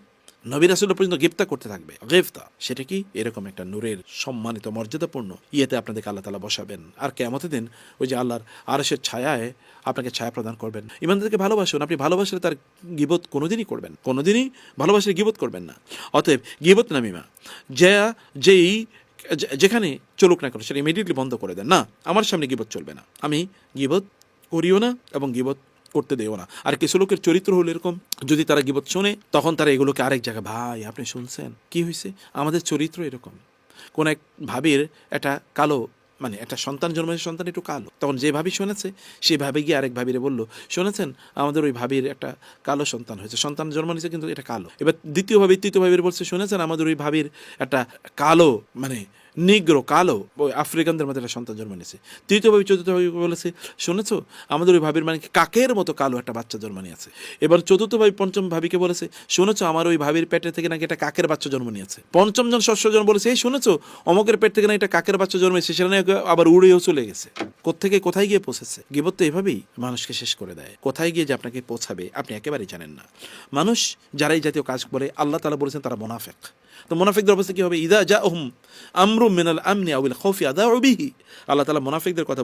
নবী রাসূল পর্যন্ত গ্রেফতা করতে থাকবে। গ্রেফতা সেটা কি? এরকম একটা নূরের সম্মানিত মর্যাদাপূর্ণ ইয়েতে আপনাদেরকে আল্লাহ তাআলা বসাবেন। আর কিয়ামতের দিন ওই যে আল্লাহর আরশের ছায়ায় আপনাকে ছায়া প্রদান করবেন। ইমানদারকে ভালোবাসুন, আপনি ভালোবাসলে তার গীবত কোনোদিনই করবেন, কোনোদিনই ভালোবাসলে গীবত করবেন না। অতএব গীবত নামিমা যেই যেখানে চলুক না কেন সেটা ইমিডিয়েটলি বন্ধ করে দেন। না, আমার সামনে গীবত চলবে না, আমি গীবত করিও না এবং গীবত করতে দেও না। আর কিছু লোকের চরিত্র হলো এরকম, যদি তারা গীবত শোনে তখন তারা এগুলোকে আরেক জায়গায়, ভাই আপনি শুনছেন কি হয়েছে, আমাদের চরিত্র এরকম। কোন এক ভাবির একটা কালো মানে একটা সন্তান জন্মেছে, সন্তান একটু কালো, তখন যে ভাবি শুনেছে সেই ভাবে গিয়ে আরেক ভাবিরে বললো, শুনেছেন আমাদের ওই ভাবির একটা কালো সন্তান হয়েছে, সন্তান জন্ম নিয়েছে কিন্তু এটা কালো। এবার দ্বিতীয় ভাবির বলছে, শুনেছেন আমাদের ওই ভাবির একটা কালো মানে নিগ্রো কালো ওই আফ্রিকানদের মধ্যে একটা সন্তান জন্ম নিয়েছে। তৃতীয় ভাবি চতুর্থ ভাবি বলেছে, শুনেছো আমাদের ওই ভাবির মানে কাকের মতো কালো একটা বাচ্চা জন্ম নিয়েছে। এবার চতুর্থ ভাবি পঞ্চম ভাবিকে বলেছে, শুনেছো আমার ওই ভাবির পেটে থেকে নাকি একটা কাকের বাচ্চা জন্ম নিয়েছে। পঞ্চম জন ষষ্ঠজন বলেছে, এই শুনেছো অমকের পেট থেকে নাকি একটা কাকের বাচ্চা জন্মেছে, সেটা নাকি আবার উড়েও চলে গেছে। কোত্থেকে কোথায় গিয়ে পৌঁছেছে। গীবত তো এভাবেই মানুষকে শেষ করে দেয়। কোথায় গিয়ে যে আপনাকে পৌঁছাবে আপনি একেবারেই জানেন না। মানুষ যারা এই জাতীয় কাজ করে আল্লাহ তাআলা বলেছেন তারা মুনাফিক। তো মুনাফিকদের অবস্থা কি হবে? ইদা জাআহুম আমরুম মিনাল আমনি আউল খাউফি আদাউ বিহি। আল্লাহ তাআলা মুনাফিকদের কথা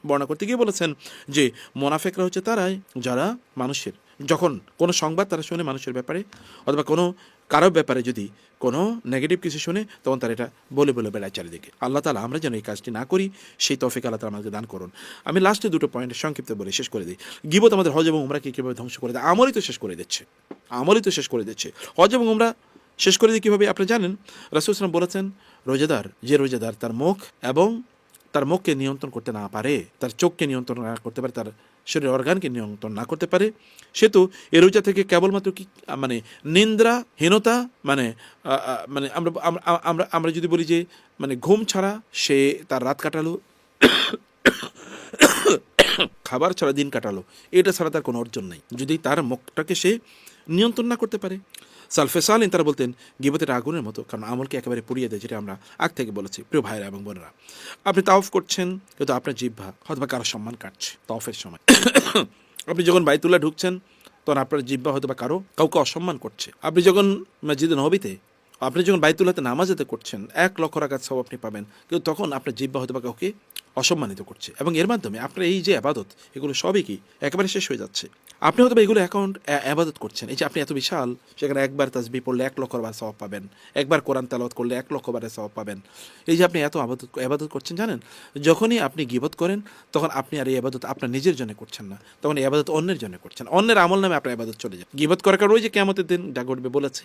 বর্ণনা করতে গিয়ে বলেছেন যে মুনাফিকরা হচ্ছে তারাই যারা মানুষের যখন কোনো সংবাদ তারা শুনে মানুষের ব্যাপারে অথবা কোনো কারো ব্যাপারে যদি কোনো নেগেটিভ কিছু শুনে তখন তারা এটা বলে বলে বেড়ায় চারিদিকে। আল্লাহ তাআলা আমরা যেন এই কাজটি না করি সেই তৌফিক আল্লাহ তাআলা আমাদের দান করুন। আমি লাস্টে দুটো পয়েন্ট সংক্ষিপ্ত বলে শেষ করে দিই। গীবত আমাদের হজ এবং উমরাকে কীভাবে ধ্বংস করে দেয়? আমলই তো শেষ করে দিচ্ছে, আমলই তো শেষ করে দিচ্ছে। হজ এবং উমরা শেষ করে দিয়ে কীভাবে আপনি জানেন? রাসূল সাল্লাল্লাহু আলাইহি ওয়াসাল্লাম বলেছেন, রোজাদার তার মুখ এবং তার মুখকে নিয়ন্ত্রণ করতে না পারে, তার চোখকে নিয়ন্ত্রণ না করতে পারে, তার শরীরের অর্গানকে নিয়ন্ত্রণ না করতে পারে, সে তো এ রোজা থেকে কেবলমাত্র কি মানে নিন্দ্রাহীনতা মানে মানে আমরা আমরা আমরা যদি বলি যে মানে ঘুম ছাড়া সে তার রাত কাটালো, খাবার ছাড়া দিন কাটালো, এটা ছাড়া তার কোনো অর্জন নেই যদি তার মুখটাকে সে নিয়ন্ত্রণ না করতে পারে। সালফে সালিন তারা বলতেন গীবতের আগুনের মতো, কারণ আমলকে একেবারে পুড়িয়ে দেয়, যেটা আমরা আগ থেকে বলেছি। প্রিয় ভাইরা এবং বোনেরা, আপনি তাওয়াফ করছেন কিন্তু আপনার জিহ্বা হয়তো কারো সম্মান কাটছে তাওয়াফের সময়। আপনি যখন বাইতুল্লাহ ঢুকছেন তখন আপনার জিহ্বা হয়তো কাউকে অসম্মান করছে। আপনি যখন মসজিদে নববীতে আপনি যখন বাইতুল্লাহতে নামাজ আদায় করছেন 1 লক্ষ রাকাত সওয়াব আপনি পাবেন, কিন্তু তখন আপনার জিহ্বা হয়তো কাউকে অসম্মানিত করছে, এবং এর মাধ্যমে আপনার এই যে আবাদত এগুলো সবই কি একেবারে শেষ হয়ে যাচ্ছে। আপনি হয়তো এগুলো আবাদত করছেন, এই যে আপনি এত বিশাল, সেখানে একবার তাসবিহ পড়লে 1 লক্ষ বার সওয়াব পাবেন, একবার কোরআন তেলাওয়াত করলে 1 লক্ষ বারের সওয়াব পাবেন। এই যে আপনি এত আবাদত করছেন, জানেন যখনই আপনি গীবত করেন তখন আপনি আর এই আবাদত আপনার নিজের জন্য করছেন না, তখন এই আবাদত অন্যের জন্য করছেন। অন্যের আমল নামে আপনার আবাদত চলে যায়। গীবত করার কারণে ওই যে কিয়ামতের দিন যা ঘটবে বলেছি,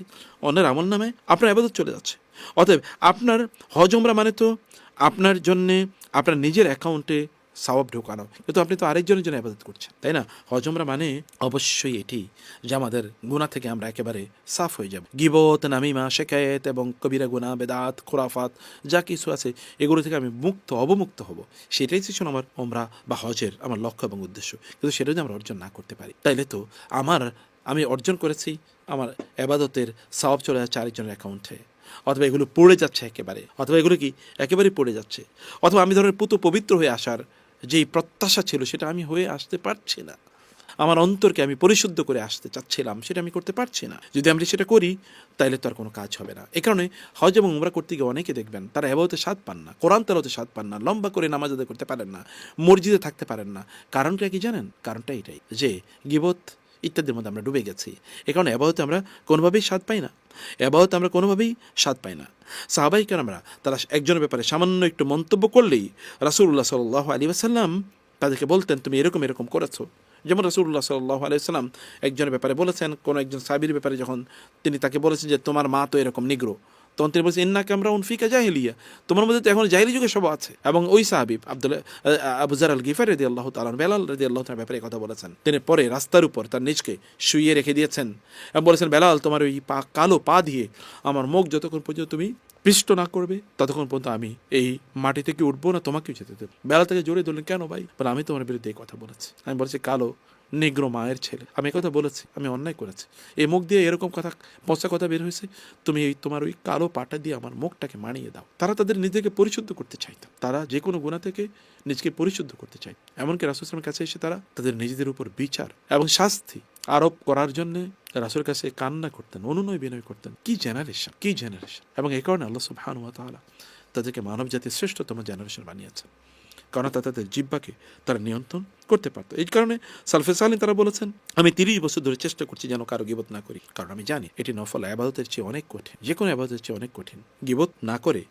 অন্যের আমল নামে আপনার আবাদত চলে যাচ্ছে। অতএব আপনার হজ উমরা মানে তো আপনার জন্যে আপনার নিজের অ্যাকাউন্টে সওয়াব ঢোকানো, কিন্তু আপনি তো আরেকজনের জন্য ইবাদত করছেন, তাই না? হজ উমরা মানে অবশ্যই এটি যে আমাদের গুনাহ থেকে আমরা একেবারে সাফ হয়ে যাব। গীবত, নামিমা, শিকায়েত এবং কবিরা গুনাহ, বেদাত, খুরাফাত যা কিছু আছে এগুলো থেকে আমি অবমুক্ত হব, সেটাই ছিল আমার উমরা বা হজের আমার লক্ষ্য এবং উদ্দেশ্য। কিন্তু সেটা যদি আমরা অর্জন না করতে পারি, তাইলে তো আমি অর্জন করেছি, আমার এবাদতের সওয়াব চলে যাচ্ছে আরেকজনের অ্যাকাউন্টে, অথবা এগুলো পড়ে যাচ্ছে একেবারে, অথবা এগুলো কি একেবারেই পড়ে যাচ্ছে, অথবা আমি ধরেন পবিত্র হয়ে আসার যেই প্রত্যাশা ছিল সেটা আমি হয়ে আসতে পারছি না, আমার অন্তরকে আমি পরিশুদ্ধ করে আসতে চাচ্ছিলাম সেটা আমি করতে পারছি না। যদি আমরা সেটা করি তাইলে তো আর কোনো কাজ হবে না। এই কারণে হজ এবং উমরা করতে গিয়ে অনেকে দেখবেন তারা এবাদতে স্বাদ পান না, কোরআন তেলাওয়াতে স্বাদ পান না, লম্বা করে নামাজ আদায় করতে পারেন না, মসজিদে থাকতে পারেন না। কারণটা কি জানেন? কারণটা এটাই যে গীবত ইত্যাদির মধ্যে আমরা ডুবে গেছি। এই কারণে এবাদতে আমরা কোনোভাবেই স্বাদ পাই না, এবাদতে আমরা কোনোভাবেই স্বাদ পাই না। সাহাবাই কেরামরা তারা একজনের ব্যাপারে সামান্য একটু মন্তব্য করলেই রাসূলুল্লাহ সাল্লাল্লাহু আলাইহি ওয়াসাল্লাম তাদেরকে বলতেন তুমি এরকম এরকম করেছো। যেমন রাসূলুল্লাহ সাল্লাল্লাহু আলাইহি ওয়াসাল্লাম একজনের ব্যাপারে বলেছেন, কোন একজন সাহাবীর ব্যাপারে যখন তিনি তাকে বলেছেন যে তোমার মা তো এরকম নিগ্রো, তখন তিনি বলছেন ইন্নাকা আমরাউন ফিকা জাহিলিয়া, তোমার মধ্যে তো এখন জাহিলি যুগের সব আছে। এবং ওই সাহাবী আবু যার আল গিফারি রাদিয়াল্লাহু তাআলা বেলাল রাদিয়াল্লাহু তাআলার ব্যাপারে কথা বলেছেন। তিনি পরে রাস্তার উপর তার নিজকে শুইয়ে রেখে দিয়েছেন এবং বলেছেন বেলাল তোমার ওই কালো পা দিয়ে আমার মুখ যতক্ষণ পর্যন্ত তুমি পিষ্ট না করবে ততক্ষণ পর্যন্ত আমি এই মাটি থেকে উঠবো না, তোমাকেও যেতে দেবো। বেলা থেকে জোরে ধরলেন, কেন ভাই? বলে আমি তোমার বিরুদ্ধে এই কথা বলেছি, আমি বলেছি কালো নিগ্রো মায়ের ছেলে, আমি কথা বলেছি, আমি অন্যায় করেছি, এই মুখ দিয়ে এরকম কথা পচা কথা বের হয়েছে, তুমি তোমার ওই কালো পাটা দিয়ে আমার মুখটাকে মানিয়ে দাও। তারা তাদের নিজেকে পরিশুদ্ধ করতে চাইত, তারা যে কোনো গুনাহ থেকে নিজেকে পরিশুদ্ধ করতে চাই। এমনকি রাসূল সাল্লাল্লাহু আলাইহি ওয়াসাল্লামের কাছে এসে তারা তাদের নিজেদের উপর বিচার এবং শাস্তি আরোপ করার জন্য রাসূলের কাছে কান্না করতেন, অনুনয় বিনয় করতেন। কি জেনারেশন! এবং এই কারণে আল্লাহ সুবহানাহু ওয়া তাআলা তাদেরকে মানব জাতির শ্রেষ্ঠতম জেনারেশন বানিয়েছেন, কারণ তাদের জিহ্বাকে তারা নিয়ন্ত্রণ করতে পারতো। এই কারণে সালফে সালিন তারা বলেছেন আমি 30 বছর ধরে চেষ্টা করছি যেন কারো গীবত না করি, কারণ আমি জানি এটি নফল ইবাদতের চেয়ে অনেক কঠিন, যে কোনো ইবাদতের চেয়ে অনেক কঠিন। গীবত না করে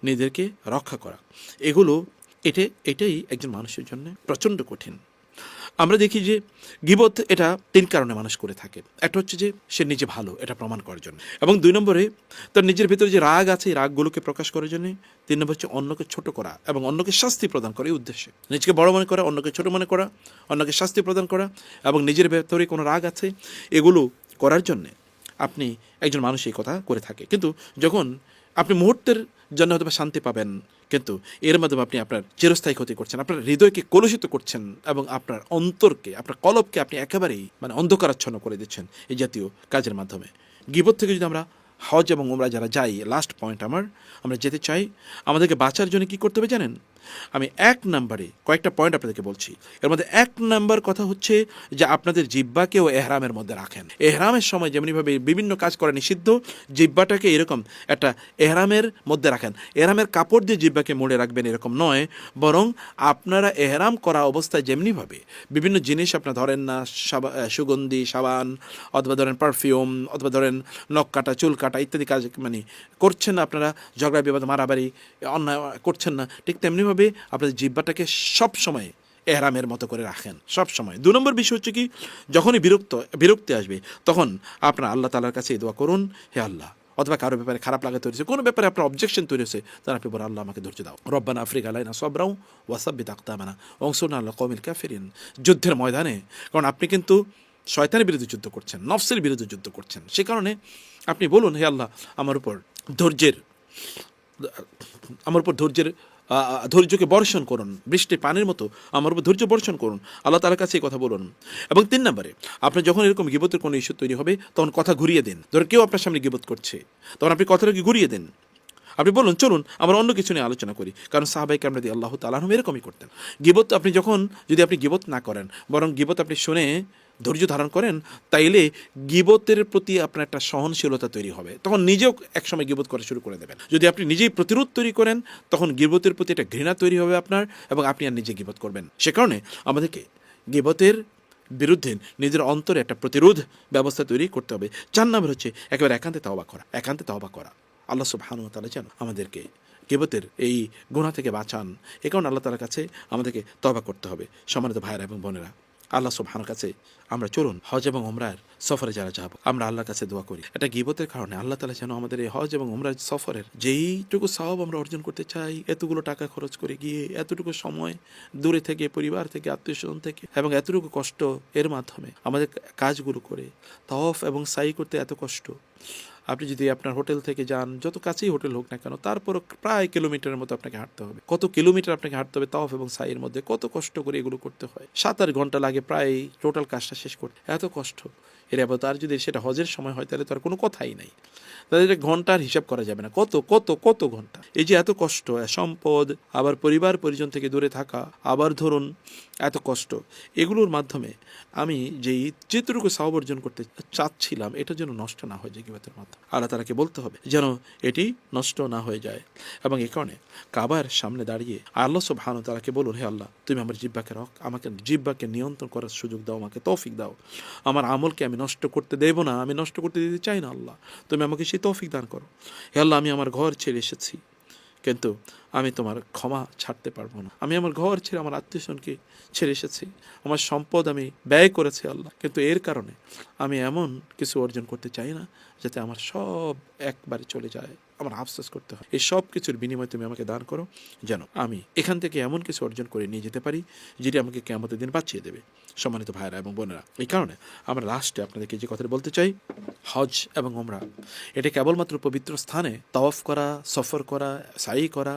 নিজেদেরকে রক্ষা করা এটাই একজন মানুষের জন্য প্রচণ্ড কঠিন। আমরা দেখি যে গীবত এটা 3 কারণে মানুষ করে থাকে। একটা হচ্ছে যে সে নিজে ভালো এটা প্রমাণ করার জন্য, এবং 2 নম্বরে তার নিজের ভিতরে যে রাগ আছে এই রাগগুলোকে প্রকাশ করার জন্য, 3 নম্বর হচ্ছে অন্যকে ছোট করা এবং অন্যকে শাস্তি প্রদান করা, এই উদ্দেশ্যে নিজেকে বড় মনে করা, অন্যকে ছোট মনে করা, অন্যকে শাস্তি প্রদান করা এবং নিজের ভেতরে কোনো রাগ আছে এগুলো করার জন্যে আপনি একজন মানুষ এই কথা করে থাকে। কিন্তু যখন আপনি মুহূর্তের জন্য হয়তো শান্তি পাবেন, কিন্তু এর মাধ্যমে আপনি আপনার চিরস্থায়ী ক্ষতি করছেন, আপনার হৃদয়কে কলুষিত করছেন এবং আপনার অন্তরকে, আপনার কলবকে আপনি একেবারেই অন্ধকারাচ্ছন্ন করে দিচ্ছেন এই জাতীয় কাজের মাধ্যমে। গীবত থেকে যদি আমরা হজ এবং উমরা যারা যাই, লাস্ট পয়েন্ট আমরা যেতে চাই, আমাদেরকে বাঁচার জন্য কী করতে হবে জানেন? আমি 1 নম্বরে কয়েকটা পয়েন্ট আপনাদেরকে বলছি। এর মধ্যে 1 নম্বর কথা হচ্ছে যে আপনাদের জিহ্বাকেও এহরামের মধ্যে রাখেন। এহরামের সময় যেমনিভাবে বিভিন্ন কাজ করা নিষিদ্ধ, জিহ্বাটাকে এরকম একটা এহরামের মধ্যে রাখেন। এহরামের কাপড় দিয়ে জিহ্বাকে মুড়ে রাখবেন এরকম নয়, বরং আপনারা এহরাম করা অবস্থায় যেমনিভাবে বিভিন্ন জিনিস আপনারা ধরেন না, সুগন্ধি সাবান অথবা ধরেন পারফিউম অথবা ধরেন নখ কাটা, চুল কাটা ইত্যাদি কাজ করছেন না, আপনারা ঝগড়া বিবাদ মারামারি অন্যায় করছেন না, ঠিক তেমনিভাবে আপনাদের জিহ্বাটাকে সবসময় এহরামের মতো করে রাখেন সবসময়। 2 নম্বর বিষয় হচ্ছে কি, যখনই বিরক্তি আসবে তখন আপনার আল্লাহ তাআলার কাছে দোয়া করুন, হে আল্লাহ, অথবা কারো ব্যাপারে খারাপ লাগা তৈরি হয়েছে, কোনো ব্যাপারে আপনার অবজেকশন তৈরি হয়েছে, তাহলে আপনি বলেন আল্লাহ আমাকে ধৈর্য দাও, রব্বানা আফরিক আলাইনা সাবরাও ওয়া সাব্বিত আকদামানা ওয়ানসুরনা আলাল কওমিল কাফিরিন। যুদ্ধের ময়দানে, কারণ আপনি কিন্তু শয়তানের বিরুদ্ধে যুদ্ধ করছেন, নফসের বিরুদ্ধে যুদ্ধ করছেন, সে কারণে আপনি বলুন হে আল্লাহ আমার উপর ধৈর্যকে বর্ষণ করুন, বৃষ্টি পানির মতো আমার উপর ধৈর্য বর্ষণ করুন, আল্লাহ তাআলার কাছে এই কথা বলুন। এবং 3 নম্বরে, আপনি যখন এরকম গীবতের কোনো ইস্যু তৈরি হবে তখন কথা ঘুরিয়ে দিন। ধরুন কেউ আপনার সামনে গীবত করছে, তখন আপনি কথাটাকে ঘুরিয়ে দিন, আপনি বলুন চলুন আমরা অন্য কিছু নিয়ে আলোচনা করি, কারণ সাহাবায়ে কেরাম রাদিয়াল্লাহু তাআলা আনহুম এরকমই করতেন। গীবত যদি আপনি গীবত না করেন, বরং গীবত আপনি শুনে ধৈর্য ধারণ করেন, তাইলে গীবতের প্রতি আপনার একটা সহনশীলতা তৈরি হবে, তখন নিজেও একসময় গীবত করা শুরু করে দেবেন। যদি আপনি নিজেই প্রতিরোধ তৈরি করেন তখন গীবতের প্রতি একটা ঘৃণা তৈরি হবে আপনার, এবং আপনি আর নিজে গীবত করবেন। সে কারণে আমাদেরকে গীবতের বিরুদ্ধে নিজের অন্তরে একটা প্রতিরোধ ব্যবস্থা তৈরি করতে হবে। 4 নম্বর হচ্ছে একেবারে একান্তে তওবা করা। আল্লাহ সুবহানাহু ওয়া তাআলা যেন আমাদেরকে গীবতের এই গুনাহ থেকে বাঁচান। এ কারণে আল্লাহ তাআলার কাছে আমাদেরকে তওবা করতে হবে। সম্মানিত ভাইয়েরা এবং বোনেরা, আল্লাহ সুবহানাহু কাছে আমরা চলুন হজ এবং ওমরার সফরে যারা যাব আমরা আল্লাহর কাছে দোয়া করি এটা গীবতের কারণে আল্লাহ তাআলা যেন আমাদের এই হজ এবং ওমরার সফরের যেইটুকু সওয়াব আমরা অর্জন করতে চাই, এতগুলো টাকা খরচ করে গিয়ে এতটুকু সময় দূরে থেকে, পরিবার থেকে, আত্মীয়স্বজন থেকে এবং এতটুকু কষ্ট এর মাধ্যমে আমাদের কাজগুলো করে তাওয়াফ এবং সাই করতে এত কষ্ট। আপনি যদি আপনার হোটেল থেকে যান, যত কাছেই হোটেল হোক না কেন, তারপরও প্রায় কিলোমিটারের মতো আপনাকে হাঁটতে হবে। কত কিলোমিটার আপনাকে হাঁটতে হবে তাওয়াফ এবং সাইয়ের মধ্যে, কত কষ্ট করে এগুলো করতে হয়। 7-8 ঘন্টা লাগে প্রায় টোটাল কাজটা শেষ করতে, এত কষ্ট। এর আবার আর যদি সেটা হজের সময় হয় তাহলে তো আর কোনো কথাই নাই, তাদের ঘন্টার হিসাব করা যাবে না, কত কত কত ঘন্টা। এই যে এত কষ্ট, সম্পদ, আবার পরিবার পরিজন থেকে দূরে থাকা, আবার ধরুন এত কষ্ট, এগুলোর মাধ্যমে আমি যেই যেটুকু সওয়াব অর্জন করতে চাচ্ছিলাম এটা যেন নষ্ট না হয়ে যায় গীবতের মাধ্যমে। আল্লাহ তাআলাকে বলতে হবে যেন এটি নষ্ট না হয়ে যায়। এবং এই কারণে কাবার সামনে দাঁড়িয়ে আল্লাহ সুবহানাহু ওয়া তাআলাকে বলুন, হে আল্লাহ, তুমি আমার জিহ্বাকে আমাকে জিহ্বাকে নিয়ন্ত্রণ করার সুযোগ দাও, আমাকে তৌফিক দাও। আমার আমলকে আমি নষ্ট করতে দেব না, আমি নষ্ট করতে দিতে চাই না। আল্লাহ, তুমি আমাকে সেই তৌফিক দান করো। হে আল্লাহ, আমি আমার ঘর ছেড়ে এসেছি, কিন্তু আমি তোমার ক্ষমা ছাড়তে পারবো না। আমি আমার ঘর ছেড়ে আমার আত্মীয়স্বজনকে ছেড়ে এসেছি, আমার সম্পদ আমি ব্যয় করেছি আল্লাহ, কিন্তু এর কারণে আমি এমন কিছু অর্জন করতে চাই না যাতে আমার সব একবারে চলে যায়, আমার আফসোস করতে হয়। এই সব কিছুর বিনিময়ে তুমি আমাকে দান করো, যেন আমি এখান থেকে এমন কিছু অর্জন করে নিয়ে যেতে পারি যেটি আমাকে কিয়ামতের দিন বাঁচিয়ে দেবে। সম্মানিত ভাইরা এবং বোনেরা, এই কারণে আমরা লাস্টে আপনাদেরকে যে কথাটা বলতে চাই, হজ এবং ওমরা এটা কেবলমাত্র পবিত্র স্থানে তাওয়াফ করা, সফর করা, সাই করা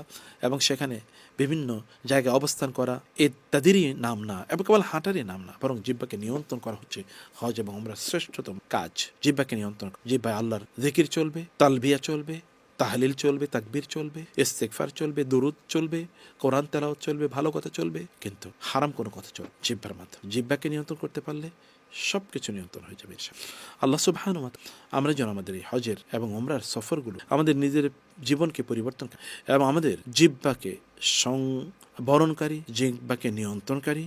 এবং সেখানে বিভিন্ন জায়গায় অবস্থান করা ইত্যাদিরই নাম না, এবং কেবল হাঁটারই নাম না, বরং জিহ্বাকে নিয়ন্ত্রণ করা হচ্ছে হজ এবং ওমরার শ্রেষ্ঠতম কাজ। জিহ্বাকে নিয়ন্ত্রণ, জিহ্বায় আল্লাহর জিকির চলবে, তালবিয়া চলবে, তাহলিল চলবে, তাকবীর চলবে, ইস্তিগফার চলবে, দুরুদ চলবে, কোরআন তেলাওয়াত চলবে, ভালো কথা চলবে, কিন্তু হারাম কোনো কথা চলবে জিহ্বার মাধ্যমে। জিহ্বাকে নিয়ন্ত্রণ করতে পারলে সব কিছু নিয়ন্ত্রণ হয়ে যাবে ইনশাআল্লাহ। আল্লাহ সুবহানাহু ওয়া তাআলা আমরা যেন আমাদের এই হজের এবং ওমরার সফরগুলো আমাদের নিজের জীবনকে পরিবর্তন করে এবং আমাদের জিহ্বাকে বরণকারী, জিহ্বাকে নিয়ন্ত্রণকারী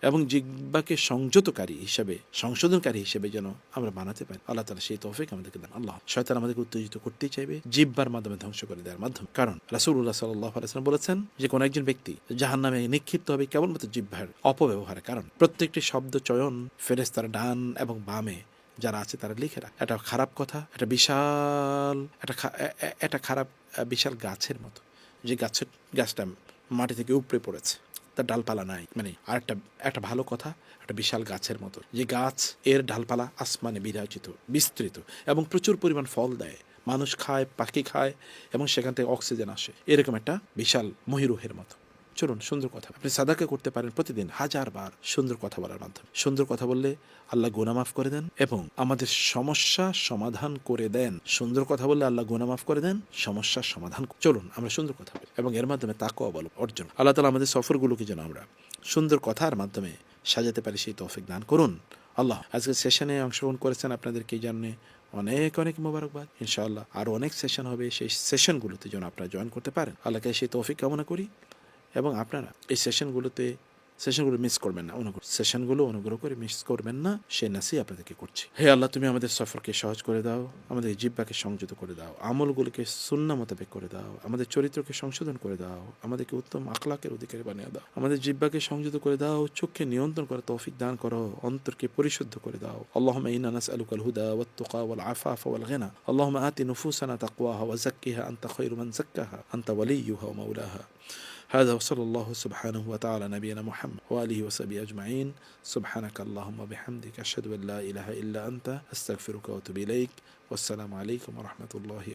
এবং জিহ্বাকে সংযতকারী হিসেবে, সংশোধনকারী হিসেবে যেন আমরা বানাতে পারি। আল্লাহ তাআলা সেই তৌফিক আমাদেরকে দেন। আল্লাহ, শয়তান আমাদেরকে উত্তেজিত করতেই চাইবে জিহ্বার মাধ্যমে, ধ্বংস করে দেওয়ার মাধ্যমে। কারণ রাসূলুল্লাহ সাল্লাল্লাহু আলাইহি ওয়াসাল্লাম বলেছেন যে কোন একজন ব্যক্তি জাহান্নামে নিক্ষিপ্ত হবে কেবলমাত্র জিহ্বার অপব্যবহারের কারণ। প্রত্যেকটি শব্দ চয়ন ফেরেশতারা ডান এবং বামে যারা আছে তারা লিখে রাখে। এটা খারাপ কথা, এটা বিশাল একটা খারাপ বিশাল গাছের মতো, যে গাছটা মাটি থেকে উপড়ে পড়েছে, তার ডালপালা নাই, মানে আর একটা ভালো কথা, একটা বিশাল গাছের মতো, যে গাছ এর ডালপালা আসমানে বিরাজিত, বিস্তৃত এবং প্রচুর পরিমাণ ফল দেয়, মানুষ খায়, পাখি খায় এবং সেখান থেকে অক্সিজেন আসে, এরকম একটা বিশাল মহিরুহের মতো। চলুন সুন্দর কথা আপনি সাদাকা করতে পারেন প্রতিদিন 1000 বার সুন্দর কথা বলার মাধ্যমে। সুন্দর কথা বললে আল্লাহ গুনাহ মাফ করে দেন এবং আমাদের সমস্যা সমাধান করে দেন। সুন্দর কথা বললে আল্লাহ গুনাহ মাফ করে দেন, সমস্যার সমাধান। চলুন আমরা সুন্দর কথা বলি এবং এর মাধ্যমে তাকওয়া অর্জন। আল্লাহ তাআলা আমাদের সফরগুলোকে যেন আমরা সুন্দর কথার মাধ্যমে সাজাতে পারি, সেই তৌফিক দান করুন। আল্লাহ, আজকে সেশনে অংশগ্রহণ করেছেন আপনাদেরকে এই জন্যে অনেক অনেক মোবারকবাদ। ইনশাআল্লাহ আরও অনেক সেশন হবে, সেই সেশনগুলোতে যেন আপনারা জয়েন করতে পারেন। আল্লাহকে সেই তৌফিক কামনা করি এবং আপনারা এই সেশনগুলো মিস করবেন না, সেশনগুলো অনুগ্রহ করে মিস করবেন না, সে নাসিহত আপনাদেরকে করছি। হে আল্লাহ, তুমি আমাদের সফরকে সহজ করে দাও, আমাদের জিহ্বাকে সংযত করে দাও, আমলগুলোকে সুন্নাহ মোতাবেক করে দাও, আমাদের চরিত্রকে সংশোধন করে দাও, আমাদেরকে উত্তম আখলাকের অধিকারী বানিয়ে দাও, আমাদের জিহ্বাকে সংযত করে দাও, চোখকে নিয়ন্ত্রণ করে তৌফিক দান করো, অন্তরকে পরিশুদ্ধ করে দাও। আল্লাহুম্মা ইন্না নাসআলুকাল হুদা ওয়াত তুকা ওয়াল আফাফা ওয়াল গিনা। আল্লাহুম্মা আতি নুফুসানা তাকওয়াহা ওয়া যাক্কিহা আনতা খায়রু মান যাক্কাহা আনতা ওয়ালিয়্যুহা ওয়া মাওলাহা। هذا وصلى الله سبحانه وتعالى نبينا محمد وآله وصحبه أجمعين. سبحانك اللهم وبحمدك أشهد أن لا إله إلا أنت أستغفرك وأتوب إليك. والسلام عليكم ورحمة الله